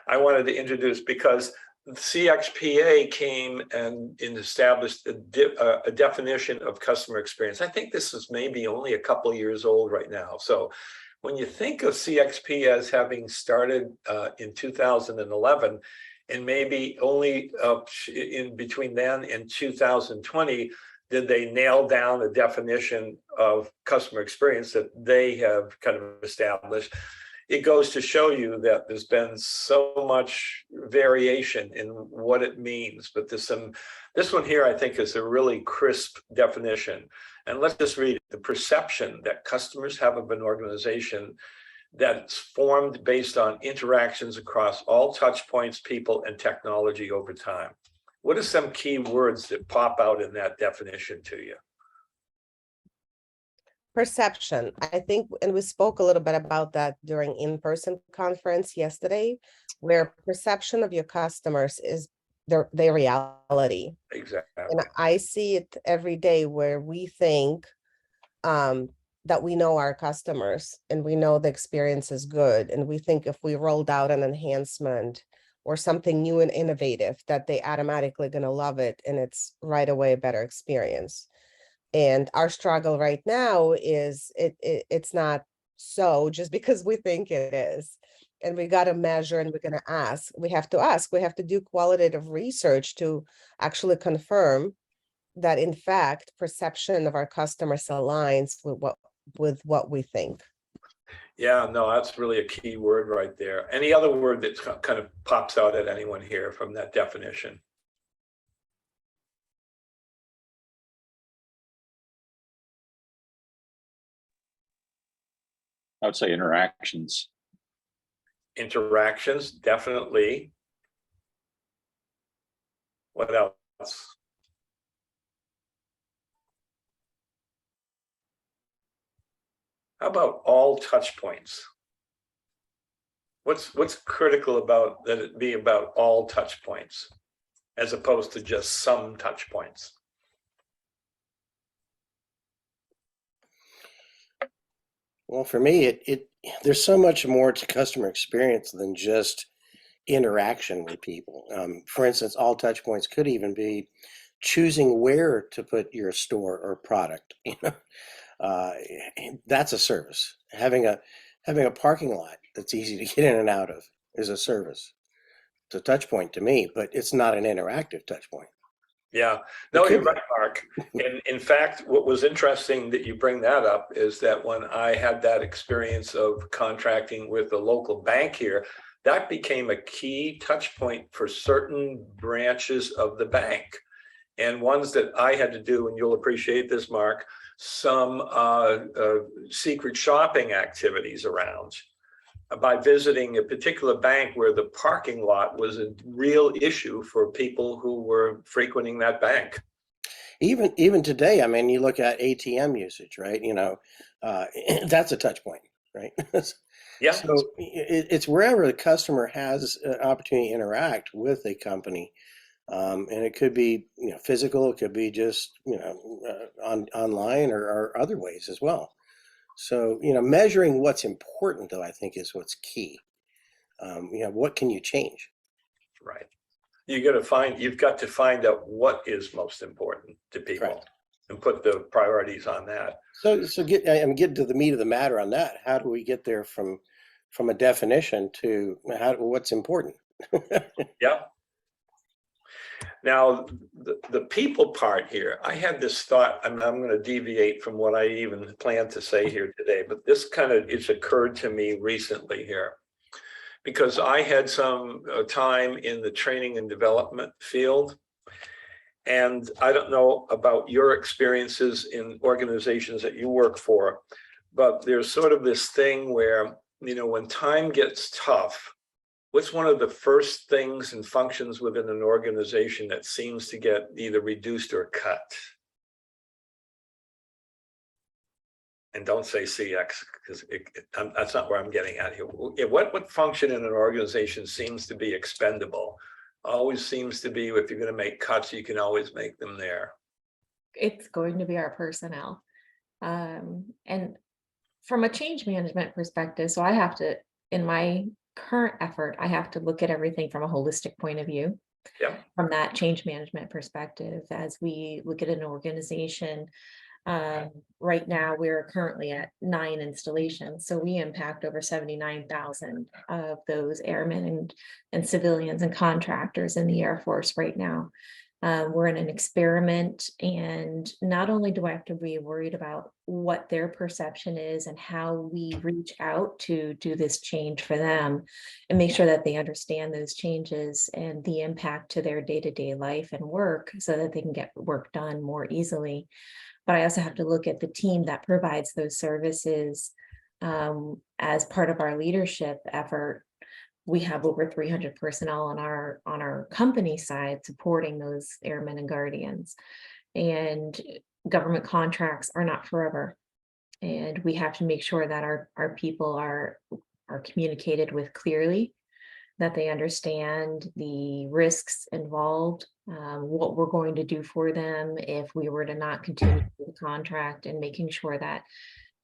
I wanted to introduce because CXPA came and established a definition of customer experience. I think this is maybe only a couple years old right now. So when you think of CXP as having started in 2011, and maybe only in between then and 2020, did they nail down a definition of customer experience that they have kind of established. It goes to show you that there's been so much variation in what it means. But this one here, I think, is a really crisp definition. And let's just read it. The perception that customers have of an organization that's formed based on interactions across all touch points, people, and technology over time. What are some key words that pop out in that definition to you? Perception, I think, and we spoke a little bit about that during in-person conference yesterday, where perception of your customers is their reality. Exactly. And I see it every day where we think that we know our customers and we know the experience is good. And we think if we rolled out an enhancement or something new and innovative, that they automatically going to love it. And it's right away a better experience. And our struggle right now is it's not so just because we think it is. And we got to measure and we're going to ask. We have to do qualitative research to actually confirm that, in fact, perception of our customers aligns with what we think. Yeah, no, that's really a key word right there. Any other word that kind of pops out at anyone here from that definition? I would say interactions. Interactions, definitely. What else? How about all touch points? What's critical about that it be about all touch points as opposed to just some touch points? Well, for me, there's so much more to customer experience than just interaction with people. For instance, all touch points could even be choosing where to put your store or product. That's a service. Having a parking lot that's easy to get in and out of is a service. It's a touch point to me, but it's not an interactive touch point. Yeah, no, you're right, Mark. And in fact, what was interesting that you bring that up is that when I had that experience of contracting with a local bank here, that became a key touch point for certain branches of the bank. And ones that I had to do, and you'll appreciate this, Mark, some secret shopping activities around by visiting a particular bank where the parking lot was a real issue for people who were frequenting that bank. Even today, I mean, you look at ATM usage, right? That's a touch point, right? Yeah. So it's wherever the customer has an opportunity to interact with a company. And it could be, physical, it could be just, online or other ways as well. So, measuring what's important, though, I think is what's key. What can you change? Right. You've got to find out what is most important to people. Correct. And put the priorities on that. So get to the meat of the matter on that. How do we get there from a definition to what's important? Yeah. Now, the people part here, I had this thought, I'm going to deviate from what I even planned to say here today, but this it's occurred to me recently here. because I had some time in the training and development field. And I don't know about your experiences in organizations that you work for, but there's sort of this thing where, you know, when time gets tough, what's one of the first things and functions within an organization that seems to get either reduced or cut? And don't say CX, because that's not where I'm getting at here. What function in an organization seems to be expendable? Always seems to be, if you're going to make cuts, you can always make them there. It's going to be our personnel. And from a change management perspective, so I have to, in my current effort, I have to look at everything from a holistic point of view. Yeah. From that change management perspective, as we look at an organization, right now we're currently at 9 installations, so we impact over 79,000 of those airmen and civilians and contractors in the Air Force right now. We're in an experiment, and not only do I have to be worried about what their perception is and how we reach out to do this change for them and make sure that they understand those changes and the impact to their day-to-day life and work so that they can get work done more easily. But I also have to look at the team that provides those services. As part of our leadership effort, we have over 300 personnel on our company side supporting those airmen and guardians. And government contracts are not forever. And we have to make sure that our people are communicated with clearly, that they understand the risks involved, what we're going to do for them if we were to not continue the contract, and making sure that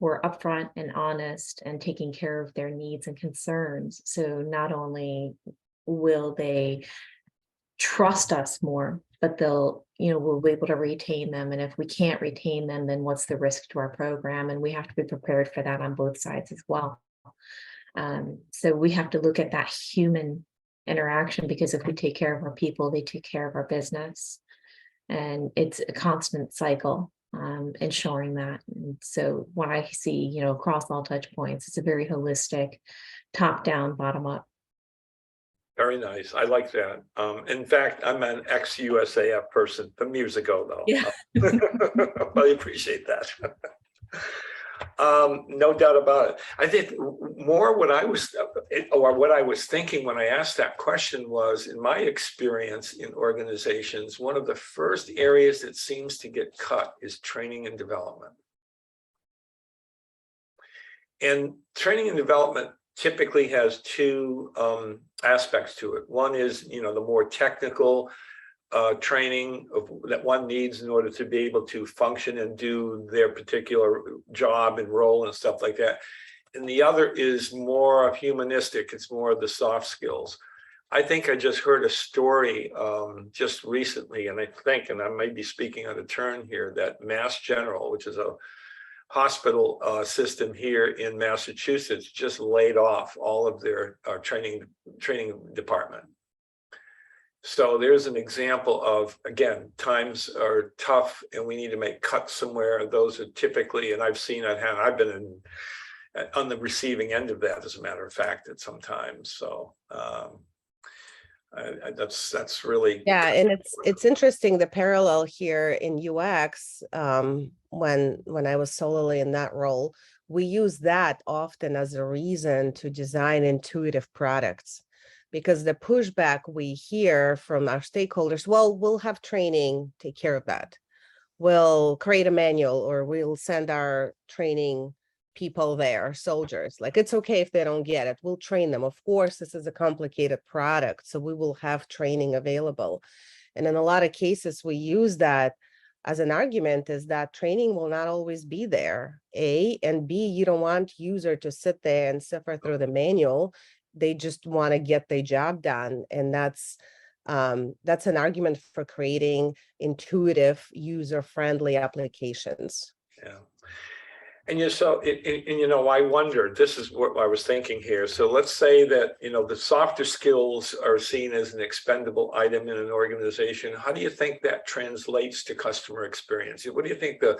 we're upfront and honest and taking care of their needs and concerns. So not only will they trust us more, but we'll be able to retain them. And if we can't retain them, then what's the risk to our program? And we have to be prepared for that on both sides as well. So we have to look at that human interaction, because if we take care of our people, they take care of our business. And it's a constant cycle, ensuring that. And so when I see, across all touch points, it's a very holistic, top down, bottom up. Very nice. I like that. In fact, I'm an ex-USAF person from years ago, though. Yeah. I appreciate that. No doubt about it. I think more what I was thinking when I asked that question was, in my experience in organizations, one of the first areas that seems to get cut is training and development. And training and development typically has two aspects to it. One is, the more technical training that one needs in order to be able to function and do their particular job and role and stuff like that. And the other is more humanistic. It's more of the soft skills. I think I just heard a story just recently, and I may be speaking on a turn here, that Mass General, which is a hospital system here in Massachusetts, just laid off all of their training department. So there's an example of, again, times are tough and we need to make cuts somewhere. Those are typically, and I've seen that happen. I've been on the receiving end of that, as a matter of fact, at some times. So that's really. Yeah, and it's interesting, the parallel here in UX, when I was solely in that role, we use that often as a reason to design intuitive products. Because the pushback we hear from our stakeholders, well, we'll have training, take care of that. We'll create a manual, or we'll send our training people there, soldiers. Like, it's okay if they don't get it. We'll train them. Of course, this is a complicated product, so we will have training available. And in a lot of cases, we use that as an argument, is that training will not always be there, A, and B, you don't want user to sit there and suffer through the manual. They just want to get their job done. And that's an argument for creating intuitive, user-friendly applications. Yeah. And I wonder, this is what I was thinking here. So let's say that, the softer skills are seen as an expendable item in an organization. How do you think that translates to customer experience? What do you think the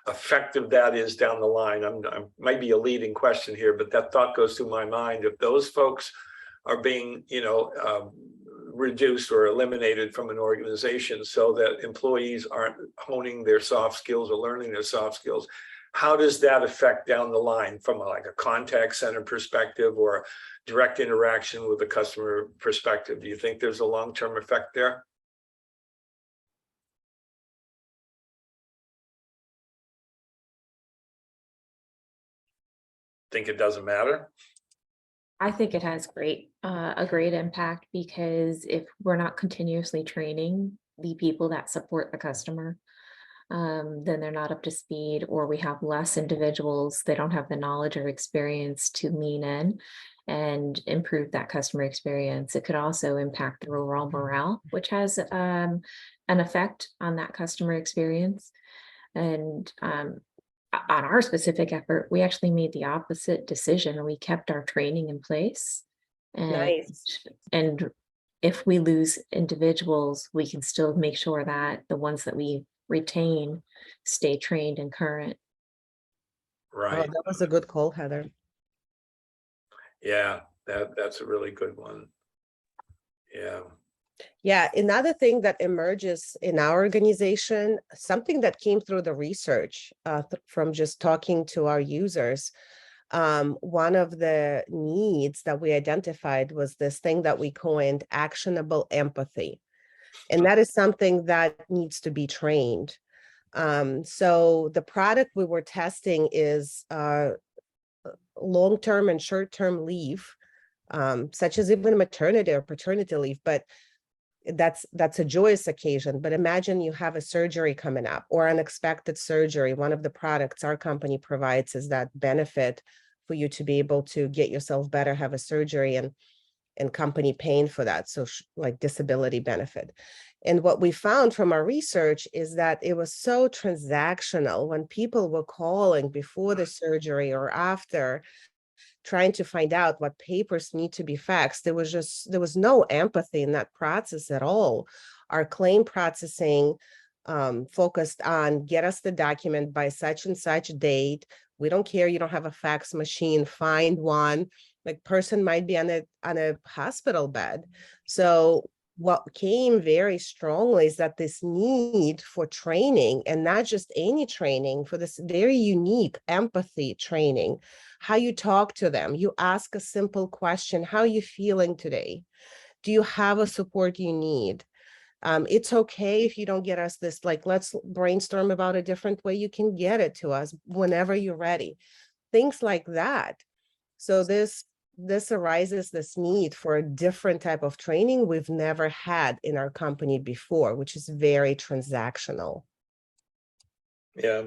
effect of that is down the line? I might be a leading question here, but that thought goes through my mind. If those folks are being, reduced or eliminated from an organization so that employees aren't honing their soft skills or learning their soft skills. How does that affect down the line from like a contact center perspective or direct interaction with the customer perspective? Do you think there's a long-term effect there? Think it doesn't matter? I think it has a great impact, because if we're not continuously training the people that support the customer, then they're not up to speed, or we have less individuals, they don't have the knowledge or experience to lean in and improve that customer experience. It could also impact their overall morale, which has an effect on that customer experience. And on our specific effort, we actually made the opposite decision. We kept our training in place. And if we lose individuals, we can still make sure that the ones that we retain stay trained and current. Right. Oh, that was a good call, Heather. Yeah, that's a really good one. Yeah. Yeah, another thing that emerges in our organization, something that came through the research from just talking to our users, one of the needs that we identified was this thing that we coined actionable empathy. And that is something that needs to be trained. So the product we were testing is long-term and short-term leave, such as even maternity or paternity leave, but that's a joyous occasion. But imagine you have a surgery coming up or unexpected surgery. One of the products our company provides is that benefit for you to be able to get yourself better, have a surgery, and company paying for that. So like disability benefit. And what we found from our research is that it was so transactional when people were calling before the surgery or after, trying to find out what papers need to be faxed. There was no empathy in that process at all. Our claim processing focused on get us the document by such and such date. We don't care, you don't have a fax machine, find one. Like person might be on a hospital bed. So what came very strongly is that this need for training, and not just any training, for this very unique empathy training, how you talk to them. You ask a simple question, how are you feeling today? Do you have a support you need? It's okay if you don't get us this, like, let's brainstorm about a different way you can get it to us whenever you're ready. Things like that. So this arises this need for a different type of training we've never had in our company before, which is very transactional. Yeah.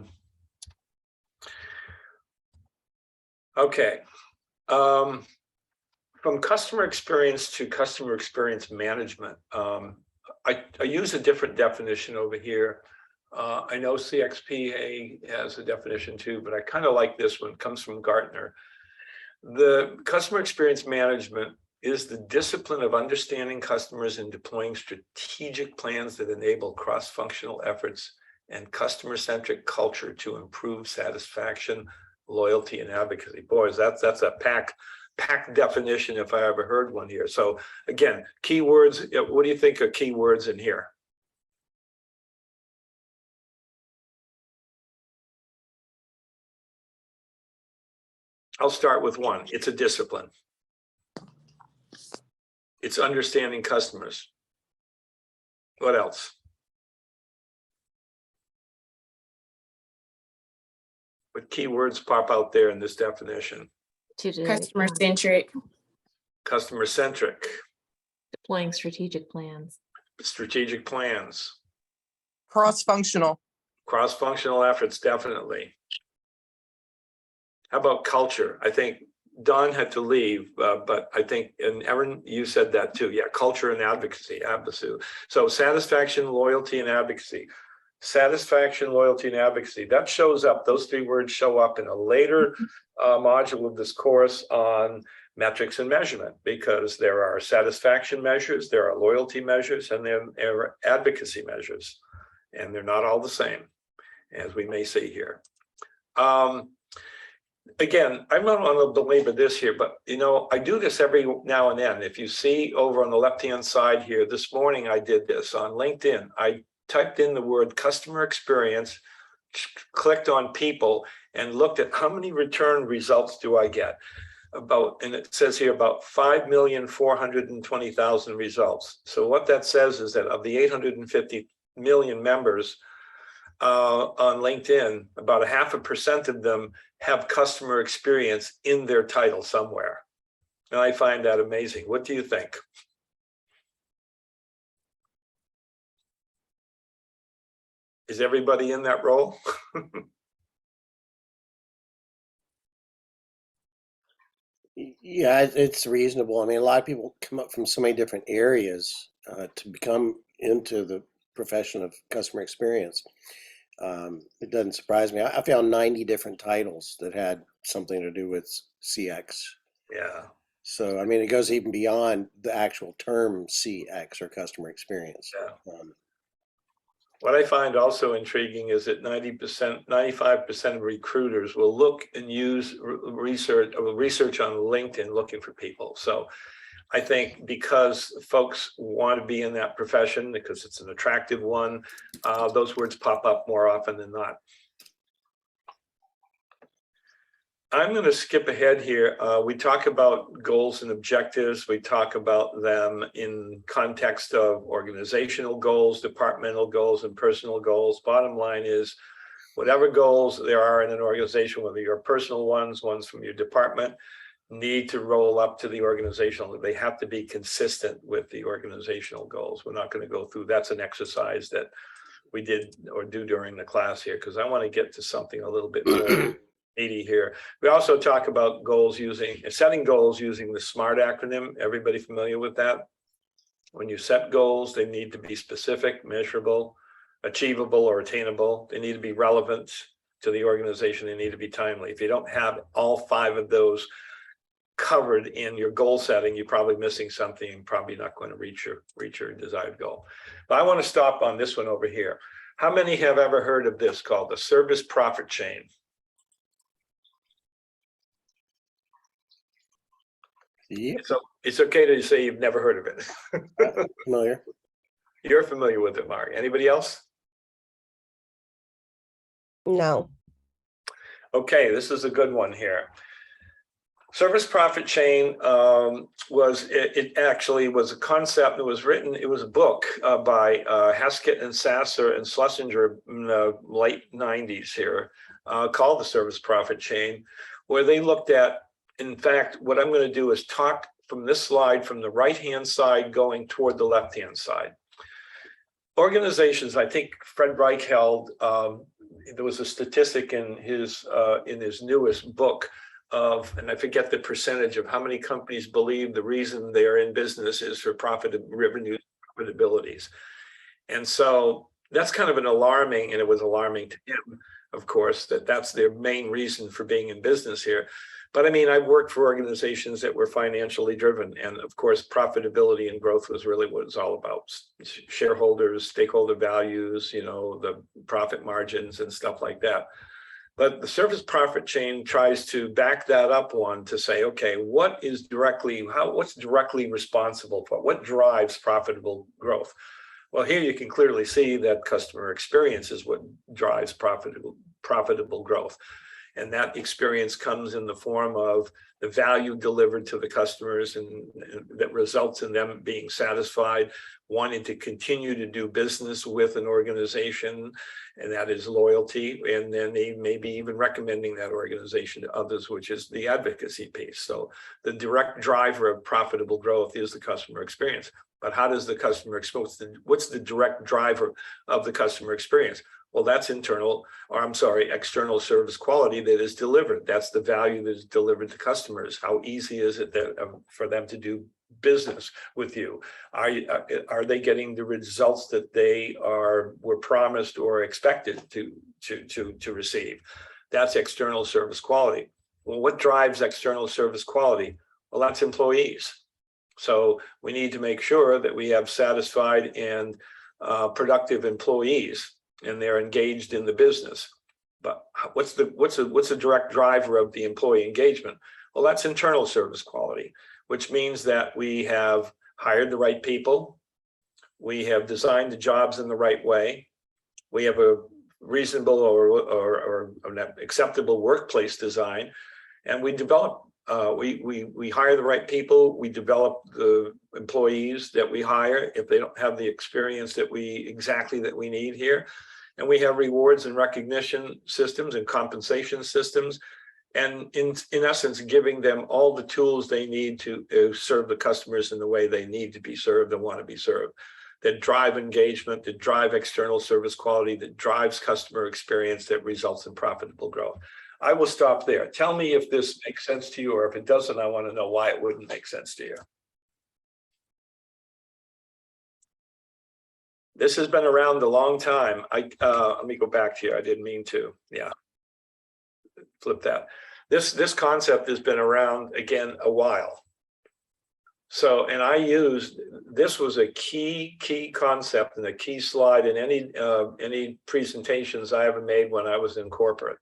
Okay. From customer experience to customer experience management, I use a different definition over here. I know CXP has a definition too, but I kind of like this one. It comes from Gartner. The customer experience management is the discipline of understanding customers and deploying strategic plans that enable cross-functional efforts and customer-centric culture to improve satisfaction, loyalty, and advocacy. Boys, that's a packed definition if I ever heard one here. So again, keywords, what do you think are keywords in here? I'll start with one. It's a discipline. It's understanding customers. What else? What keywords pop out there in this definition? Customer-centric. Customer-centric. Deploying strategic plans. Strategic plans. Cross-functional. Cross-functional efforts, definitely. How about culture? I think Don had to leave, but I think, and Erin, you said that too. Yeah, culture and advocacy. So satisfaction, loyalty, and advocacy. Satisfaction, loyalty, and advocacy. That shows up, those three words show up in a later module of this course on metrics and measurement, because there are satisfaction measures, there are loyalty measures, and there are advocacy measures. And they're not all the same, as we may see here. again, I'm not on the belabor this here, but you know, I do this every now and then. If you see over on the left-hand side here, this morning I did this on LinkedIn. I typed in the word customer experience, clicked on people, and looked at how many return results do I get. And it says here about 5,420,000 results. So what that says is that of the 850 million members on LinkedIn, about 0.5% of them have customer experience in their title somewhere. And I find that amazing. What do you think? Is everybody in that role? Yeah, it's reasonable. I mean, a lot of people come up from so many different areas to become into the profession of customer experience. It doesn't surprise me. I found 90 different titles that had something to do with CX. Yeah. So, I mean, it goes even beyond the actual term CX or customer experience. Yeah. What I find also intriguing is that 90%, 95% of recruiters will look and use research on LinkedIn looking for people. So I think because folks want to be in that profession because it's an attractive one, those words pop up more often than not. I'm going to skip ahead here. We talk about goals and objectives. We talk about them in context of organizational goals, departmental goals, and personal goals. Bottom line is, whatever goals there are in an organization, whether your personal ones from your department, need to roll up to the organizational. They have to be consistent with the organizational goals. We're not going to go through. That's an exercise that we did or do during the class here, because I want to get to something a little bit more meaty here. We also talk about setting goals using the SMART acronym. Everybody familiar with that? When you set goals, they need to be specific, measurable, achievable, or attainable. They need to be relevant to the organization. They need to be timely. If you don't have all 5 of those covered in your goal setting, you're probably missing something and probably not going to reach your desired goal. But I want to stop on this one over here. How many have ever heard of this called the service profit chain? Yep. So it's okay to say you've never heard of it. Familiar. You're familiar with it, Mark. Anybody else? No. Okay, this is a good one here. Service profit chain it actually was a concept that was written. It was a book by Haskett and Sasser and Schlesinger in the late 90s here, called the service profit chain, where they looked at, in fact, what I'm going to do is talk from this slide from the right-hand side going toward the left-hand side. Organizations, I think Fred Reichheld, there was a statistic in his newest book of, and I forget the percentage of how many companies believe the reason they are in business is for profitabilities. And so that's kind of an alarming, and it was alarming to him, of course, that's their main reason for being in business here. But I mean, I've worked for organizations that were financially driven, and of course, profitability and growth was really what it's all about. Shareholders, stakeholder values, the profit margins and stuff like that. But the service profit chain tries to back that up to say, okay, what's directly responsible for, what drives profitable growth? Well, here you can clearly see that customer experience is what drives profitable growth. And that experience comes in the form of the value delivered to the customers, and that results in them being satisfied, wanting to continue to do business with an organization, and that is loyalty. And then they may be even recommending that organization to others, which is the advocacy piece. So the direct driver of profitable growth is the customer experience. But how does the customer experience, what's the direct driver of the customer experience? Well, that's external service quality that is delivered. That's the value that is delivered to customers. How easy is it for them to do business with you? Are they getting the results that they were promised or expected to receive? That's external service quality. Well, what drives external service quality? Well, that's employees. So we need to make sure that we have satisfied and productive employees, and they're engaged in the business. But what's the direct driver of the employee engagement? Well, that's internal service quality, which means that we have hired the right people. We have designed the jobs in the right way. We have a reasonable or an acceptable workplace design, and we develop. We hire the right people. We develop the employees that we hire if they don't have the experience that we need here, and we have rewards and recognition systems and compensation systems, and in essence, giving them all the tools they need to serve the customers in the way they need to be served and want to be served, that drive engagement, that drive external service quality, that drives customer experience, that results in profitable growth. I will stop there. Tell me if this makes sense to you, or if it doesn't, I want to know why it wouldn't make sense to you. This has been around a long time. Let me go back to you. I didn't mean to. Yeah. Flip that. This concept has been around again a while. So, and this was a key concept and a key slide in any presentations I ever made when I was in corporate.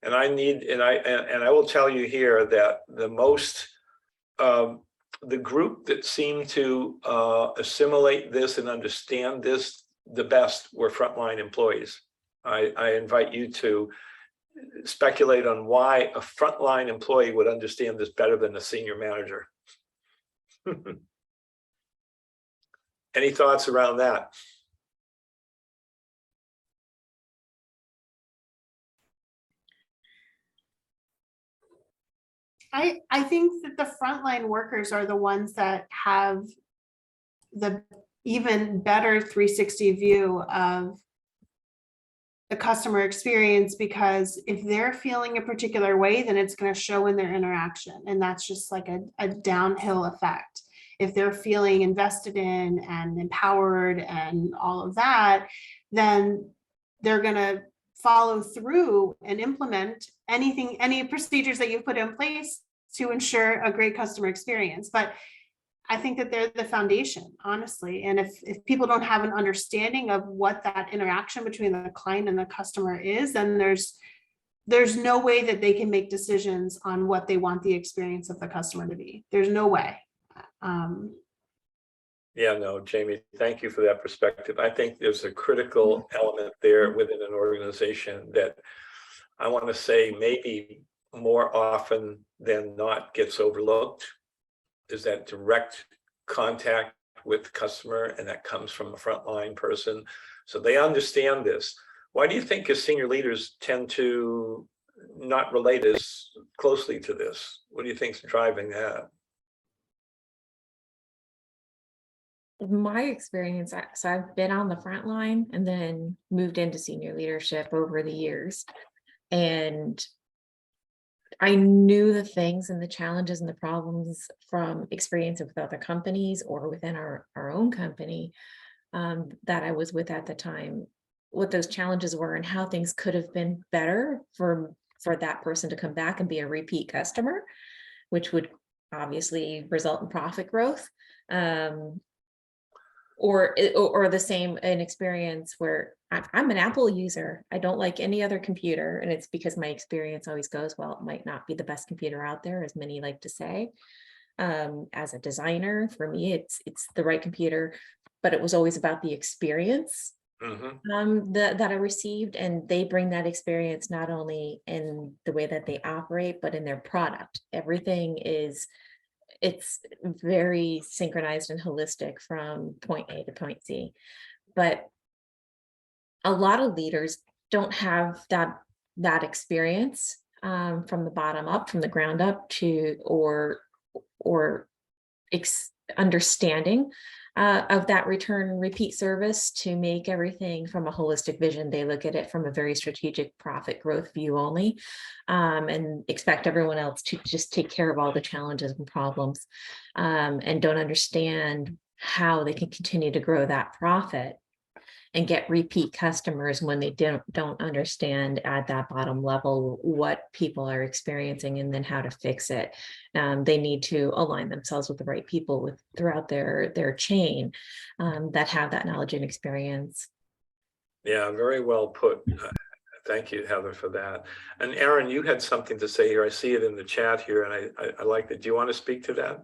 And I will tell you here that the group that seemed to assimilate this and understand this the best were frontline employees. I invite you to speculate on why a frontline employee would understand this better than a senior manager. Any thoughts around that? I think that the frontline workers are the ones that have the even better 360 view of the customer experience, because if they're feeling a particular way, then it's going to show in their interaction. And that's just like a downhill effect. If they're feeling invested in and empowered and all of that, then they're going to follow through and implement any procedures that you've put in place to ensure a great customer experience. But I think that they're the foundation, honestly. And if people don't have an understanding of what that interaction between the client and the customer is, then there's no way that they can make decisions on what they want the experience of the customer to be. There's no way. Yeah, no, Jamie, thank you for that perspective. I think there's a critical element there within an organization that I want to say maybe more often than not gets overlooked, is that direct contact with the customer, and that comes from a frontline person. So they understand this. Why do you think as senior leaders tend to not relate as closely to this? What do you think is driving that? My experience, so I've been on the front line and then moved into senior leadership over the years. And I knew the things and the challenges and the problems from experience with other companies or within our own company that I was with at the time, what those challenges were and how things could have been better for that person to come back and be a repeat customer, which would obviously result in profit growth. Or the same an experience where I'm an Apple user. I don't like any other computer. And it's because my experience always goes, well, it might not be the best computer out there, as many like to say. As a designer, for me, it's the right computer, but it was always about the experience that I received. And they bring that experience not only in the way that they operate, but in their product. Everything it's very synchronized and holistic from point A to point Z. But a lot of leaders don't have that experience from the bottom up, from the ground up, to or understanding of that return and repeat service to make everything from a holistic vision. They look at it from a very strategic profit growth view only, and expect everyone else to just take care of all the challenges and problems, and don't understand how they can continue to grow that profit and get repeat customers when they don't understand at that bottom level what people are experiencing and then how to fix it. They need to align themselves with the right people throughout their chain that have that knowledge and experience. Yeah, very well put. Thank you, Heather, for that. And Aaron, you had something to say here. I see it in the chat here, and I like that. Do you want to speak to that?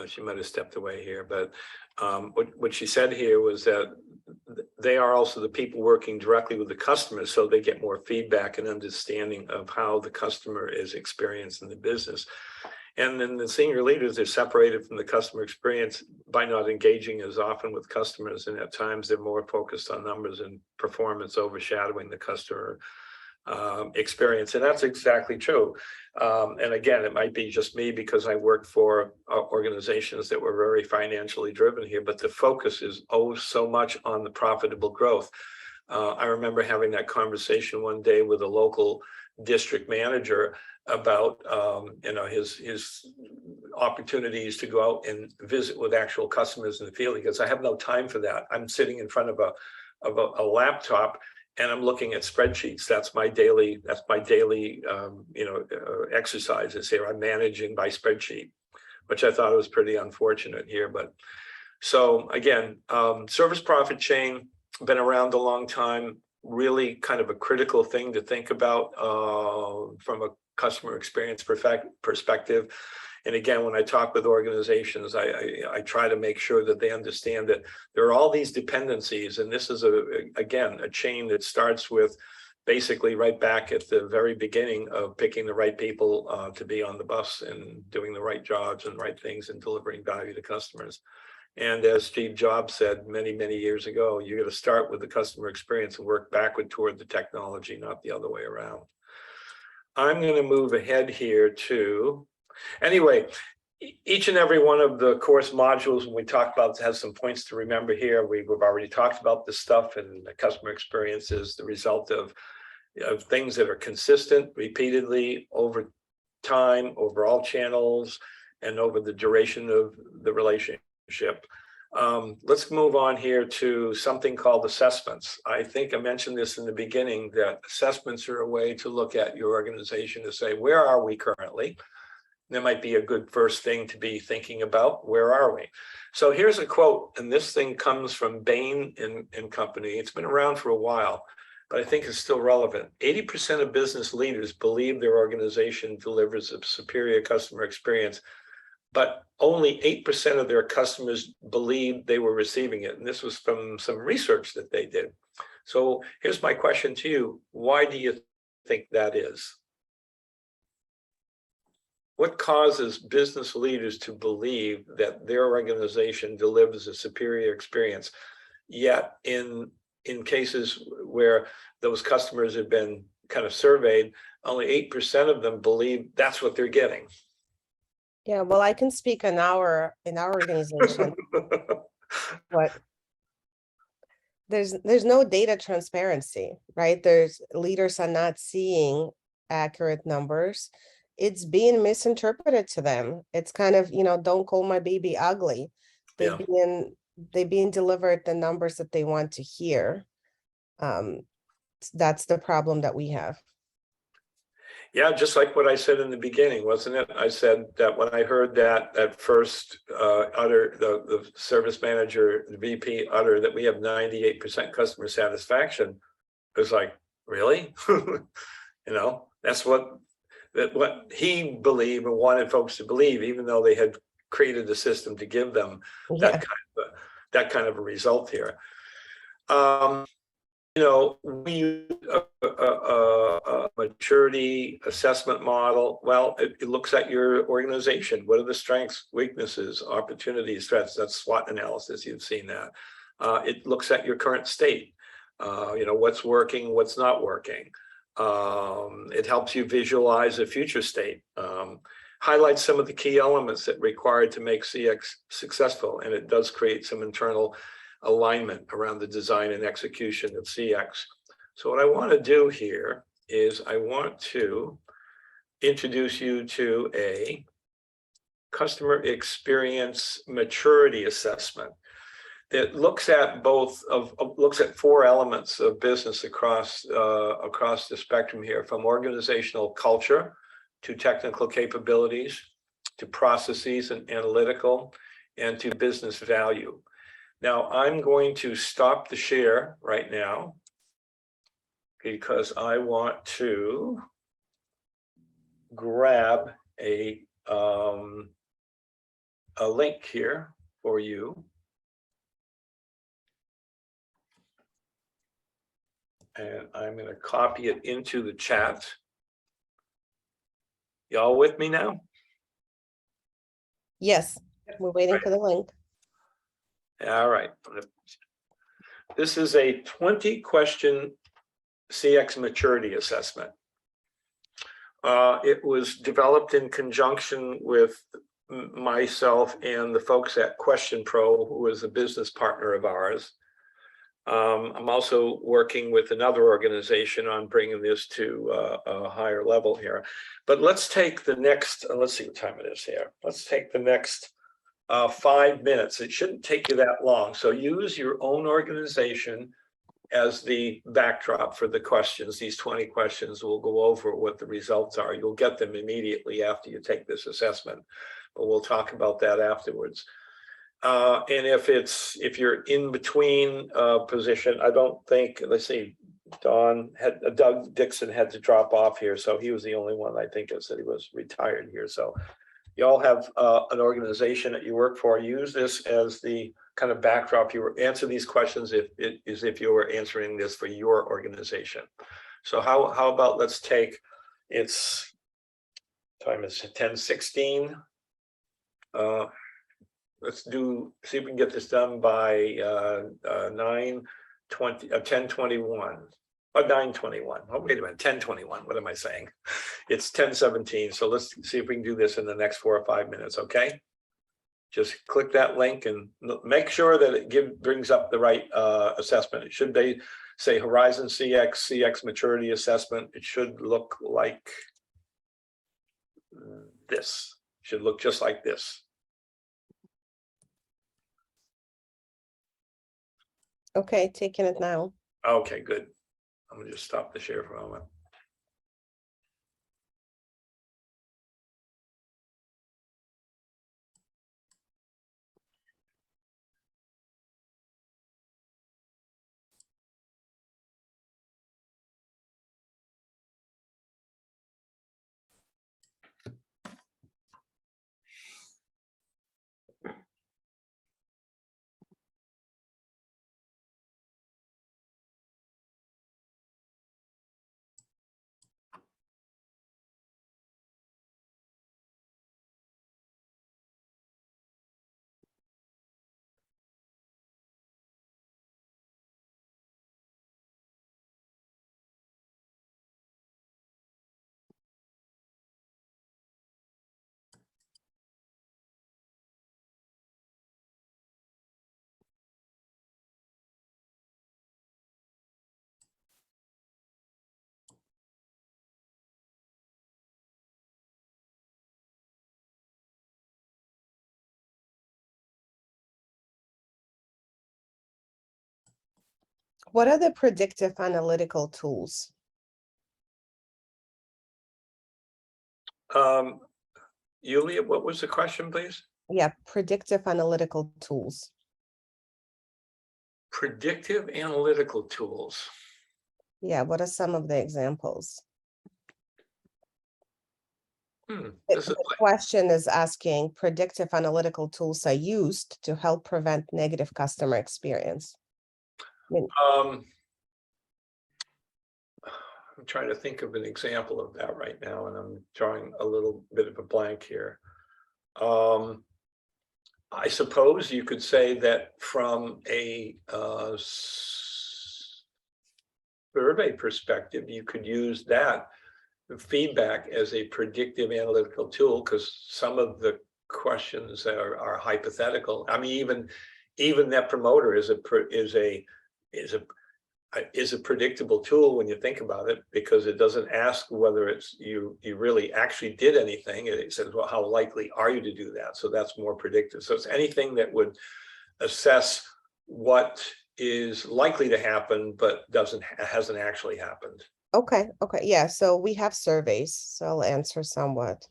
She might have stepped away here, but what she said here was that they are also the people working directly with the customers, so they get more feedback and understanding of how the customer is experiencing the business. And then the senior leaders, they're separated from the customer experience by not engaging as often with customers, and at times they're more focused on numbers and performance overshadowing the customer experience. And that's exactly true. And again, it might be just me because I work for organizations that were very financially driven here, but the focus is so much on the profitable growth. I remember having that conversation one day with a local district manager about his opportunities to go out and visit with actual customers in the field. Because I have no time for that. I'm sitting in front of a laptop and I'm looking at spreadsheets. That's my daily exercises here. I'm managing by spreadsheet, which I thought was pretty unfortunate here. But so again, service profit chain, been around a long time, really kind of a critical thing to think about from a customer experience perspective. And again, when I talk with organizations, I try to make sure that they understand that there are all these dependencies. And this is, again, a chain that starts with basically right back at the very beginning of picking the right people to be on the bus and doing the right jobs and right things and delivering value to customers. And as Steve Jobs said many, many years ago, you got to start with the customer experience and work backward toward the technology, not the other way around. I'm going to move ahead here to, anyway, each and every one of the course modules when we talk about has some points to remember here. We've already talked about this stuff, and the customer experience is the result of things that are consistent repeatedly over time, over all channels, and over the duration of the relationship. Let's move on here to something called assessments. I think I mentioned this in the beginning, that assessments are a way to look at your organization to say, where are we currently? That might be a good first thing to be thinking about. Where are we? So here's a quote, and this thing comes from Bain and Company. It's been around for a while, but I think it's still relevant. 80% of business leaders believe their organization delivers a superior customer experience, but only 8% of their customers believe they were receiving it. And this was from some research that they did. So here's my question to you. Why do you think that is? What causes business leaders to believe that their organization delivers a superior experience, yet in cases where those customers have been kind of surveyed, only 8% of them believe that's what they're getting? Yeah, well, I can speak in our organization. What there's no data transparency, right? Leaders are not seeing accurate numbers. It's being misinterpreted to them. It's kind of, don't call my baby ugly. They're being delivered the numbers that they want to hear. That's the problem that we have. Yeah, just like what I said in the beginning, wasn't it? I said that when I heard that at first utter, the service manager, the VP utter that we have 98% customer satisfaction, it was like, really? That's what he believed and wanted folks to believe, even though they had created a system to give them that kind of a result here. We use a maturity assessment model. Well, it looks at your organization. What are the strengths, weaknesses, opportunities, threats? That's SWOT analysis. You've seen that. It looks at your current state. What's working, what's not working. It helps you visualize a future state. Highlights some of the key elements that are required to make CX successful, and it does create some internal alignment around the design and execution of CX. So what I want to do here is I want to introduce you to a customer experience maturity assessment that looks at looks at 4 elements of business across the spectrum here, from organizational culture, to technical capabilities, to processes and analytical, and to business value. Now, I'm going to stop the share right now because I want to grab a link here for you. And I'm going to copy it into the chat. Y'all with me now? Yes, we're waiting for the link. All right. This is a 20-question CX maturity assessment. It was developed in conjunction with myself and the folks at Question Pro, who is a business partner of ours. I'm also working with another organization on bringing this to a higher level here. But let's take the next, let's see what time it is here. Let's take the next 5 minutes. It shouldn't take you that long. So use your own organization as the backdrop for the questions. These 20 questions will go over what the results are. You'll get them immediately after you take this assessment, but we'll talk about that afterwards. And if you're in between position, I don't think, let's see, Doug Dixon had to drop off here, so he was the only one I think that said he was retired here. So you all have an organization that you work for. Use this as the kind of backdrop. You answer these questions as if you were answering this for your organization. So how about let's take, it's time is 10:16. Let's see if we can get this done by 10:21. Oh, 9:21. Oh, wait a minute, 10:21. What am I saying? It's 10:17. So let's see if we can do this in the next 4 or 5 minutes, okay? Just click that link and make sure that it brings up the right assessment. It should be, say, HorizonCX CX Maturity Assessment. It should look like this. It should look just like this. Okay, taking it now. Okay, good. I'm gonna just stop the share for a moment. What are the predictive analytical tools? Yulia, what was the question, please? Yeah, predictive analytical tools. Predictive analytical tools. Yeah, what are some of the examples? This is The question is asking, predictive analytical tools are used to help prevent negative customer experience. I'm trying to think of an example of that right now, and I'm drawing a little bit of a blank here. I suppose you could say that from a survey perspective, you could use that feedback as a predictive analytical tool, because some of the questions are hypothetical. I mean, even Net Promoter is a predictable tool when you think about it, because it doesn't ask whether it's you really actually did anything. It says, well, how likely are you to do that? So that's more predictive. So it's anything that would assess what is likely to happen but hasn't actually happened. Okay, okay, yeah, so we have surveys, so I'll answer somewhat.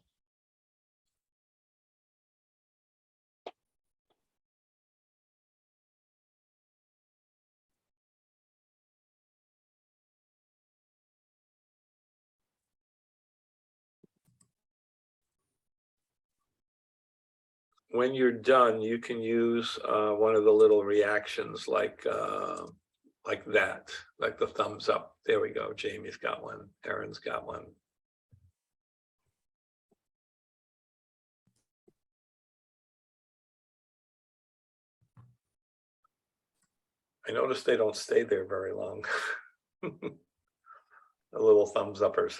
When you're done, you can use one of the little reactions like that, like the thumbs up. There we go. Jamie's got one. Erin's got one. I noticed they don't stay there very long. The little thumbs uppers.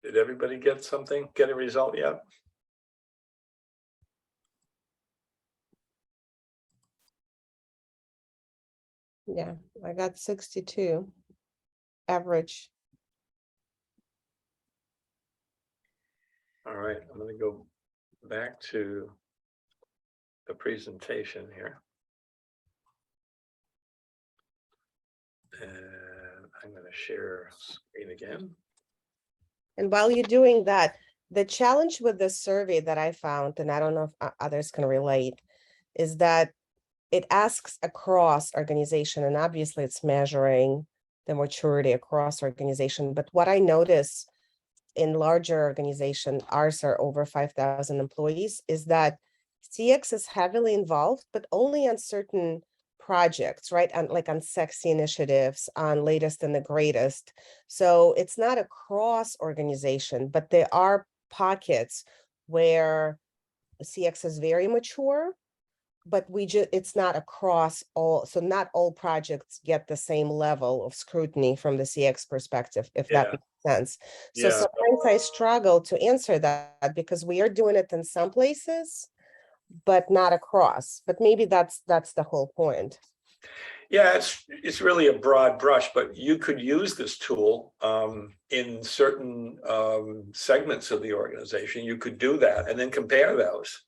Did everybody get something? Get a result yet? Yeah, I got 62 average. All right, I'm going to go back to the presentation here. And I'm going to share screen again. And while you're doing that, the challenge with this survey that I found, and I don't know if others can relate, is that it asks across organization, and obviously it's measuring the maturity across organization. But what I notice in larger organization, ours are over 5,000 employees, is that CX is heavily involved, but only on certain projects, right? On like on sexy initiatives, on latest and the greatest. So it's not a cross organization, but there are pockets where CX is very mature, but it's not across all, so not all projects get the same level of scrutiny from the CX perspective, if that Yeah. makes sense. So Yeah. sometimes I struggle to answer that because we are doing it in some places, but not across. But maybe that's the whole point. Yeah, it's really a broad brush, but you could use this tool in certain segments of the organization. You could do that and then compare those.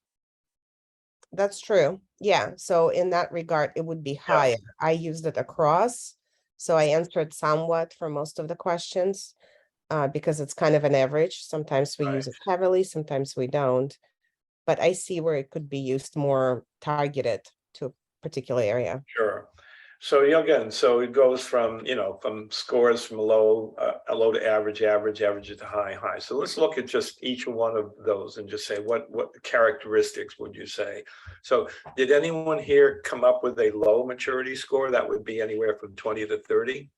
That's true. Yeah. So in that regard, it would be higher. I used it across. So I answered somewhat for most of the questions because it's kind of an average. Sometimes we use it heavily, sometimes we don't. But I see where it could be used more targeted to a particular area. Sure. So again, so it goes from, from scores from a low to average to high. So let's look at just each one of those and just say what characteristics would you say? So did anyone here come up with a low maturity score? That would be anywhere from 20 to 30.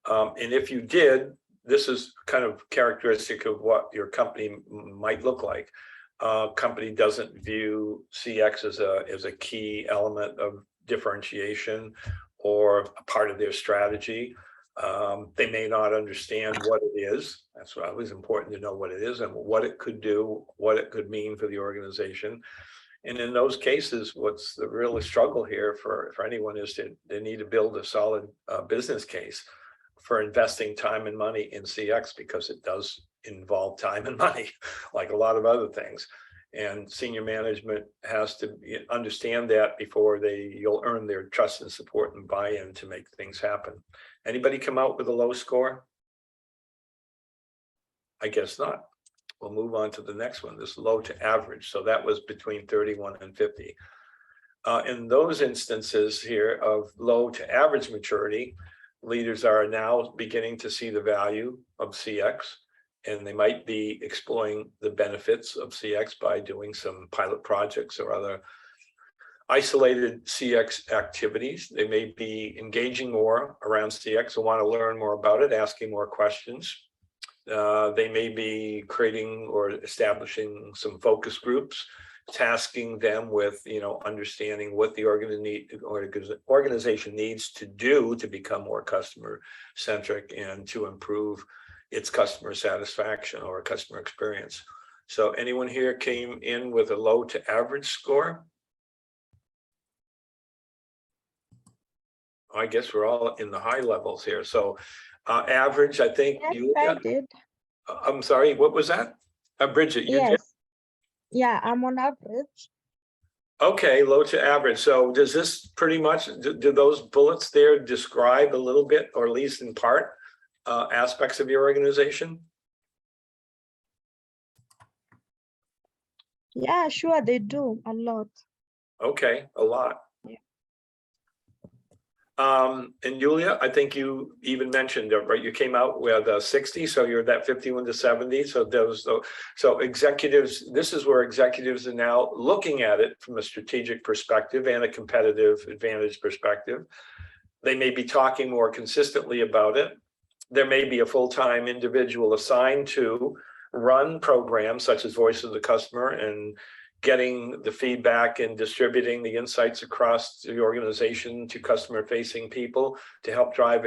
And if you did, this is kind of characteristic of what your company might look like. Company doesn't view CX as a key element of differentiation or a part of their strategy. They may not understand what it is. That's why it was important to know what it is and what it could do, what it could mean for the organization. And in those cases, what's the real struggle here for anyone is they need to build a solid business case for investing time and money in CX, because it does involve time and money, like a lot of other things. And senior management has to understand that before you'll earn their trust and support and buy-in to make things happen. Anybody come out with a low score? I guess not. We'll move on to the next one, this low to average. So that was between 31 and 50. In those instances here of low to average maturity, leaders are now beginning to see the value of CX, and they might be exploring the benefits of CX by doing some pilot projects or other isolated CX activities. They may be engaging more around CX and want to learn more about it, asking more questions. They may be creating or establishing some focus groups, tasking them with, understanding what the organization needs to do to become more customer centric and to improve its customer satisfaction or customer experience. So anyone here came in with a low to average score? I guess we're all in the high levels here. So average, I think Yes, you, I did. I'm sorry, what was that? Bridget, you did? Yes. Yeah, I'm on average. Okay, low to average. So does this pretty much, do those bullets there describe a little bit, or at least in part, aspects of your organization? Yeah, sure, they do a lot. Okay, a lot. Yeah. And Julia, I think you even mentioned, right, you came out with 60, so you're that 51 to 70. So those, so executives, this is where executives are now looking at it from a strategic perspective and a competitive advantage perspective. They may be talking more consistently about it. There may be a full-time individual assigned to run programs such as Voice of the Customer and getting the feedback and distributing the insights across the organization to customer-facing people to help drive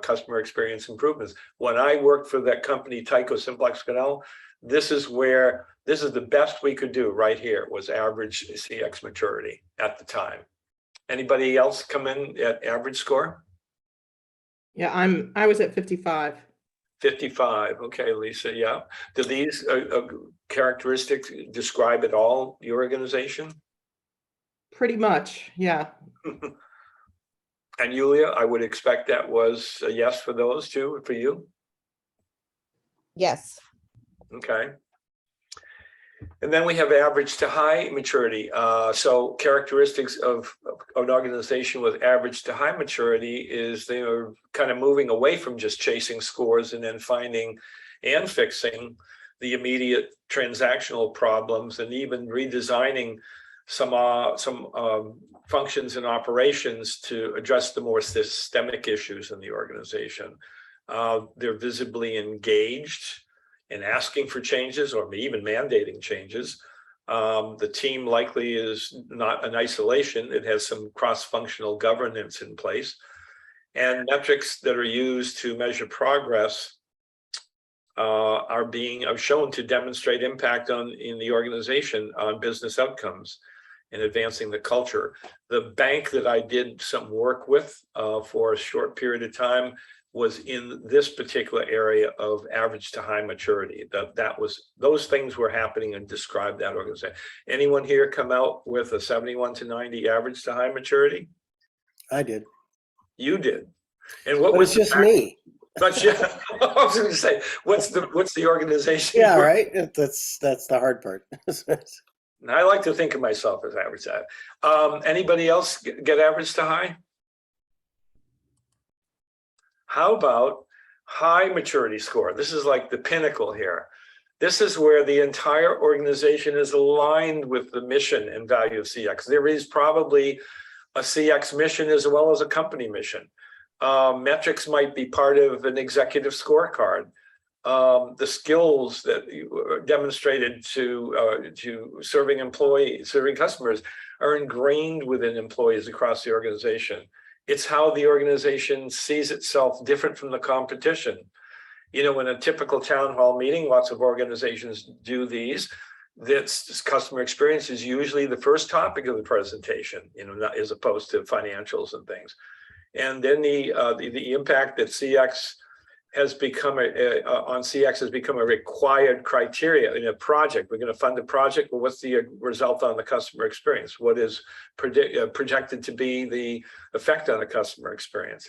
customer experience improvements. When I worked for that company, Tyco Simplex Canal, this is the best we could do right here, was average CX maturity at the time. Anybody else come in at average score? Yeah, I was at 55. 55. Okay, Lisa. Yeah. Do these characteristics describe at all your organization? Pretty much, yeah. And Julia, I would expect that was a yes for those two, for you. Yes. Okay. And then we have average to high maturity. So characteristics of an organization with average to high maturity is they are kind of moving away from just chasing scores and then finding and fixing the immediate transactional problems, and even redesigning some functions and operations to address the more systemic issues in the organization. They're visibly engaged in asking for changes or even mandating changes. The team likely is not in isolation. It has some cross-functional governance in place, and metrics that are used to measure progress are shown to demonstrate impact in the organization on business outcomes and advancing the culture. The bank that I did some work with for a short period of time was in this particular area of average to high maturity. Those things were happening and described that organization. Anyone here come out with a 71 to 90 average to high maturity? I did. You did. And what But was it's just me. But yeah, I was going to say, what's the organization? Yeah, right. That's the hard part. I like to think of myself as average to high. Anybody else get average to high? How about high maturity score? This is like the pinnacle here. This is where the entire organization is aligned with the mission and value of CX. There is probably a CX mission as well as a company mission. Metrics might be part of an executive scorecard. The skills that you demonstrated to serving customers are ingrained within employees across the organization. It's how the organization sees itself different from the competition. You know, in a typical town hall meeting, lots of organizations do these. This customer experience is usually the first topic of the presentation, you know, as opposed to financials and things. And then the impact that CX has become on CX has become a required criteria in a project. We're going to fund a project. Well, what's the result on the customer experience? What is projected to be the effect on the customer experience?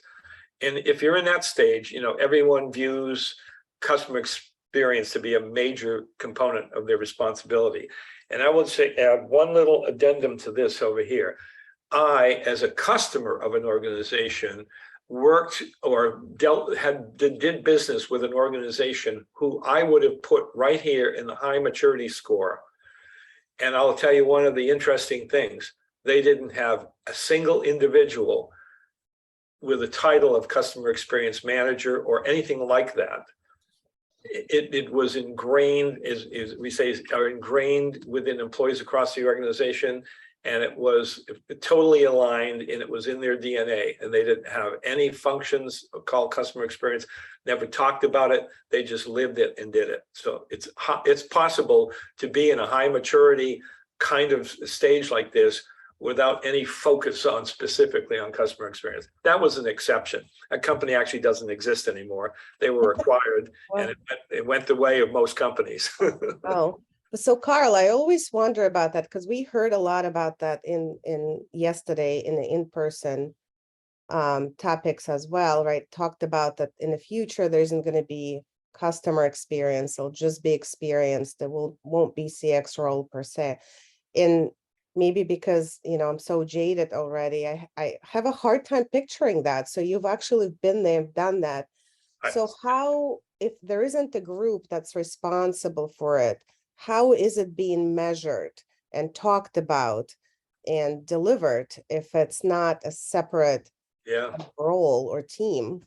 And if you're in that stage, you know, everyone views customer experience to be a major component of their responsibility. And I would say add one little addendum to this over here. I, as a customer of an organization, worked or did business with an organization who I would have put right here in the high maturity score. And I'll tell you one of the interesting things, they didn't have a single individual with a title of customer experience manager or anything like that. It was ingrained, as we say, are ingrained within employees across the organization. And it was totally aligned, and it was in their DNA, and they didn't have any functions called customer experience, never talked about it. They just lived it and did it. So it's possible to be in a high maturity kind of stage like this without any focus on specifically on customer experience. That was an exception. That company actually doesn't exist anymore. They were acquired and it went the way of most companies. Oh, so Karl, I always wonder about that because we heard a lot about that in yesterday in the in-person topics as well, right? Talked about that in the future, there isn't going to be customer experience. It'll just be experience. There won't be CX role per se. And maybe because, you know, I'm so jaded already, I have a hard time picturing that. So you've actually been there, done that. So how, if there isn't a group that's responsible for it, how is it being measured and talked about and delivered if it's not a separate role or team?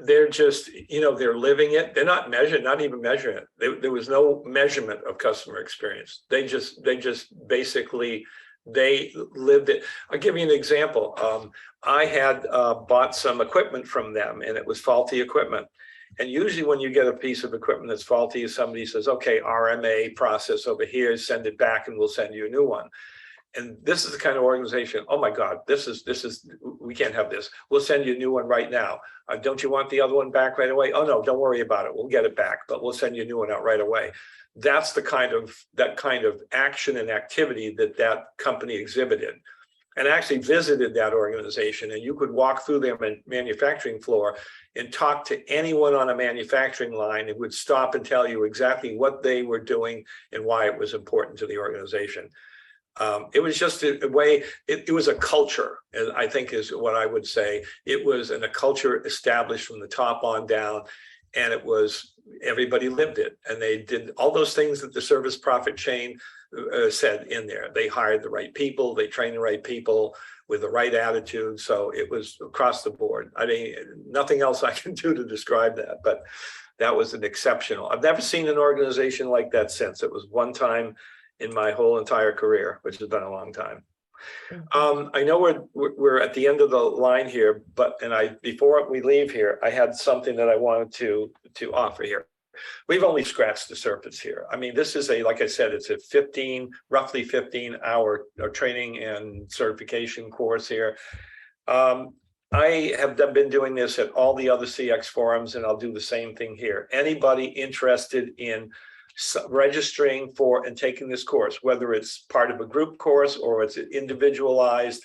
They're just, you know, they're living it. They're not measured, not even measuring it. There was no measurement of customer experience. They just basically, they lived it. I'll give you an example. I had bought some equipment from them and it was faulty equipment. And usually when you get a piece of equipment that's faulty, somebody says, okay, RMA process over here, send it back and we'll send you a new one. And this is the kind of organization, oh my God, this is, we can't have this. We'll send you a new one right now. Don't you want the other one back right away? Oh no, don't worry about it. We'll get it back, but we'll send you a new one out right away. That's the kind of, action and activity that company exhibited. And I actually visited that organization, and you could walk through their manufacturing floor and talk to anyone on a manufacturing line who would stop and tell you exactly what they were doing and why it was important to the organization. It was just a way, it was a culture, I think is what I would say. It was a culture established from the top on down, and it was, everybody lived it. And they did all those things that the service profit chain said in there. They hired the right people, they trained the right people with the right attitude. So it was across the board. I mean, nothing else I can do to describe that, but that was an exceptional. I've never seen an organization like that since. It was one time in my whole entire career, which has been a long time. I know we're at the end of the line here, but before we leave here, I had something that I wanted to offer here. We've only scratched the surface here. I mean, this is like I said, it's a roughly 15-hour training and certification course here. I have been doing this at all the other CX forums, and I'll do the same thing here. Anybody interested in registering for and taking this course, whether it's part of a group course or it's individualized,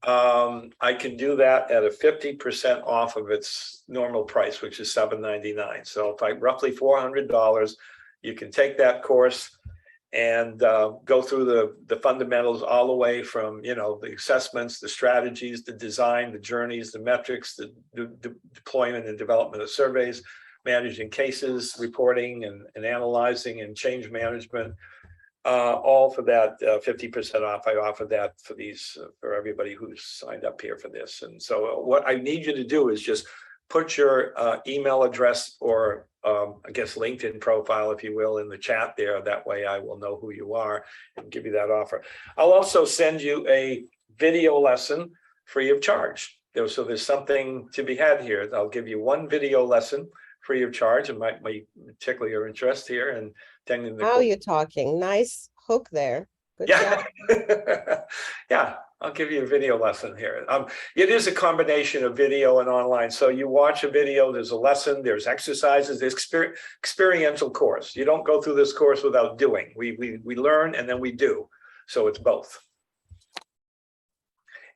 I can do that at a 50% off of its normal price, which is $7.99. So if roughly $400, you can take that course and go through the fundamentals all the way from, you know, the assessments, the strategies, the design, the journeys, the metrics, the deployment and development of surveys, managing cases, reporting and analyzing and change management, all for that 50% off. I offer that for everybody who's signed up here for this. And so what I need you to do is just put your email address or I guess LinkedIn profile, if you will, in the chat there. That way I will know who you are and give you that offer. I'll also send you a video lesson free of charge. So there's something to be had here. I'll give you one video lesson free of charge. It might tickle your interest here and attending the Now you're talking. Nice hook there. Good job. job. Yeah, I'll give you a video lesson here. It is a combination of video and online. So you watch a video, there's a lesson, there's exercises, there's experiential course. You don't go through this course without doing. We learn and then we do. So it's both.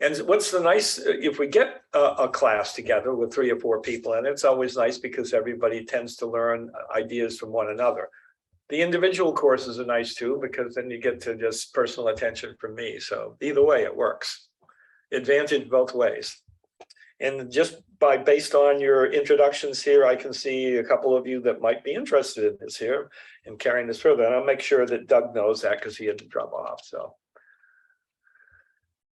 And what's the nice, if we get a class together with 3 or 4 people, and it's always nice because everybody tends to learn ideas from one another. The individual courses are nice too, because then you get to just personal attention from me. So either way, it works. Advantage both ways. And just based on your introductions here, I can see a couple of you that might be interested in this here and carrying this further. And I'll make sure that Doug knows that because he had to drop off. So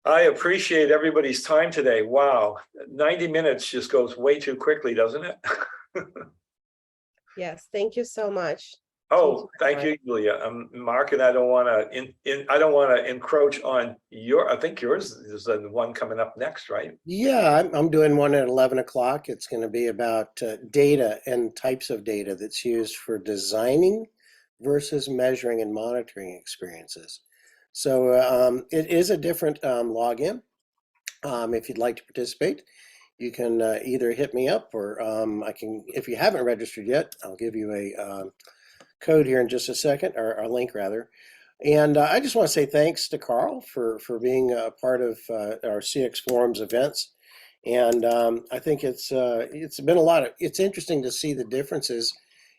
I appreciate everybody's time today. Wow, 90 minutes just goes way too quickly, doesn't it? Yes, thank you so much. Oh, thank you, Julia. Mark, and I don't want to encroach on your. I think yours is the one coming up next, right? Yeah, I'm doing one at 11 o'clock. It's going to be about data and types of data that's used for designing versus measuring and monitoring experiences. So it is a different login. If you'd like to participate, you can either hit me up or I can, if you haven't registered yet, I'll give you a code here in just a second, or a link rather. And I just want to say thanks to Karl for being a part of our CX Forums events. And I think it's been it's interesting to see the differences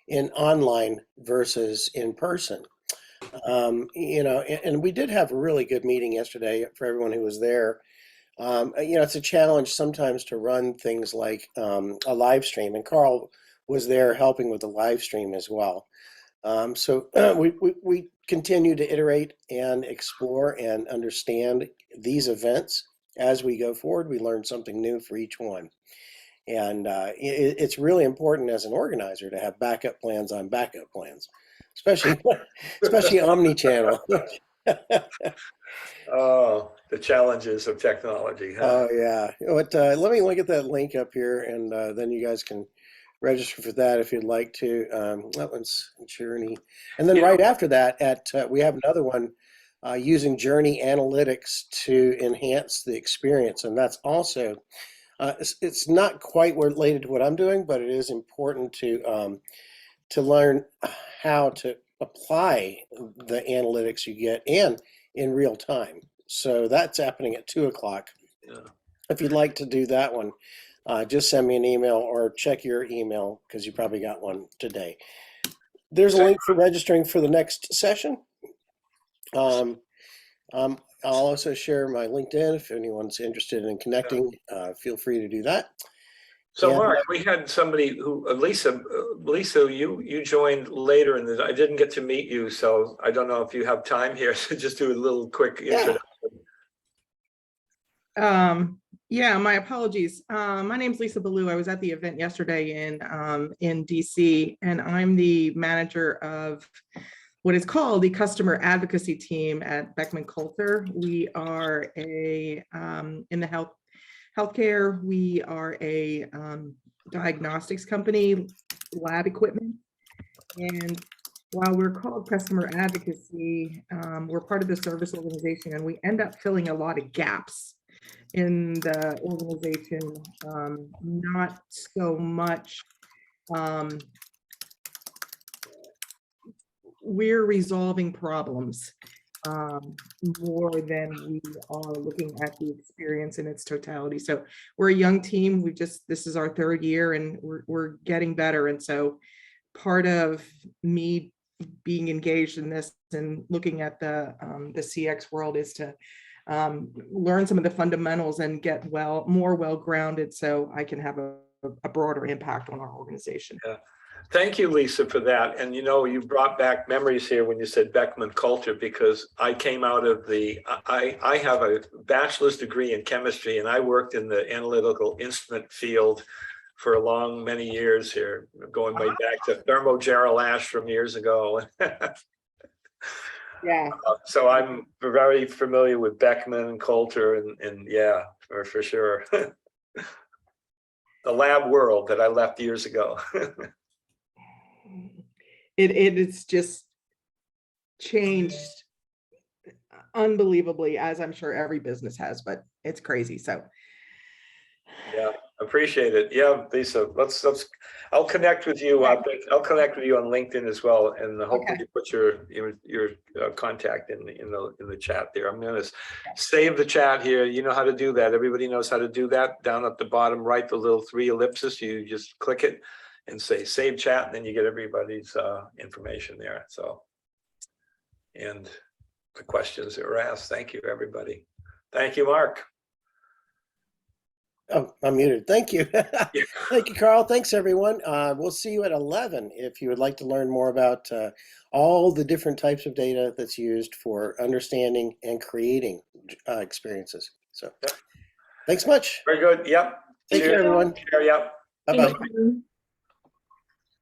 in online versus in person. And we did have a really good meeting yesterday for everyone who was there. It's a challenge sometimes to run things like a live stream, and Karl was there helping with the live stream as well. So we continue to iterate and explore and understand these events as we go forward. We learn something new for each one. And it's really important as an organizer to have backup plans on backup plans, especially omni-channel. Oh, the challenges of technology. Huh? Oh yeah. But let me look at that link up here, and then you guys can register for that if you'd like to. That one's Journey, and then right after that, we have another one using Journey Analytics to enhance the experience, and that's also it's not quite related to what I'm doing, but it is important to learn how to apply the analytics you get and in real time. So that's happening at 2:00. Yeah. If you'd like to do that one, just send me an email or check your email because you probably got one today. There's a link for registering for the next session. I'll also share my LinkedIn if anyone's interested in connecting. Feel free to do that. So And, Mark, we had somebody who, Lisa, you joined later, and I didn't get to meet you, so I don't know if you have time here to just do a little quick introduction. Yeah, my apologies. My name's Lisa Ballou. I was at the event yesterday in DC, and I'm the manager of what is called the customer advocacy team at Beckman Coulter. We are in the healthcare. We are a diagnostics company, lab equipment. And while we're called customer advocacy, we're part of the service organization, and we end up filling a lot of gaps in the organization. Not so much we're resolving problems more than we are looking at the experience in its totality. So we're a young team. This is our 3rd year, and we're getting better. And so part of me being engaged in this and looking at the CX world is to learn some of the fundamentals and get more well-grounded so I can have a broader impact on our organization. Yeah. Thank you, Lisa, for that. And you brought back memories here when you said Beckman Coulter, because I came out of I have a bachelor's degree in chemistry, and I worked in the analytical instrument field for many years here, going way back to thermogerryl ash from years ago. Yeah. So I'm very familiar with Beckman and Coulter, and yeah, for sure. The lab world that I left years ago. It's just changed unbelievably, as I'm sure every business has, but it's crazy. So yeah, appreciate it. Yeah, Lisa, let's I'll connect with you. I'll connect with you on LinkedIn as well, and hopefully you put your contact in the chat there. I'm going to save the chat here. You know how to do that. Everybody knows how to do that. Down at the bottom right, the little 3 ellipses, you just click it and say save chat, and then you get everybody's information there. So, and the questions that were asked. Thank you, everybody. Thank you, Mark. Oh, I'm muted. Thank you. Thank you, Karl. Thanks, everyone. We'll see you at 11 if you would like to learn more about all the different types of data that's used for understanding and creating experiences. So thanks much. Very good. Yep. Take care, everyone. Yep. Bye-bye. Thank you.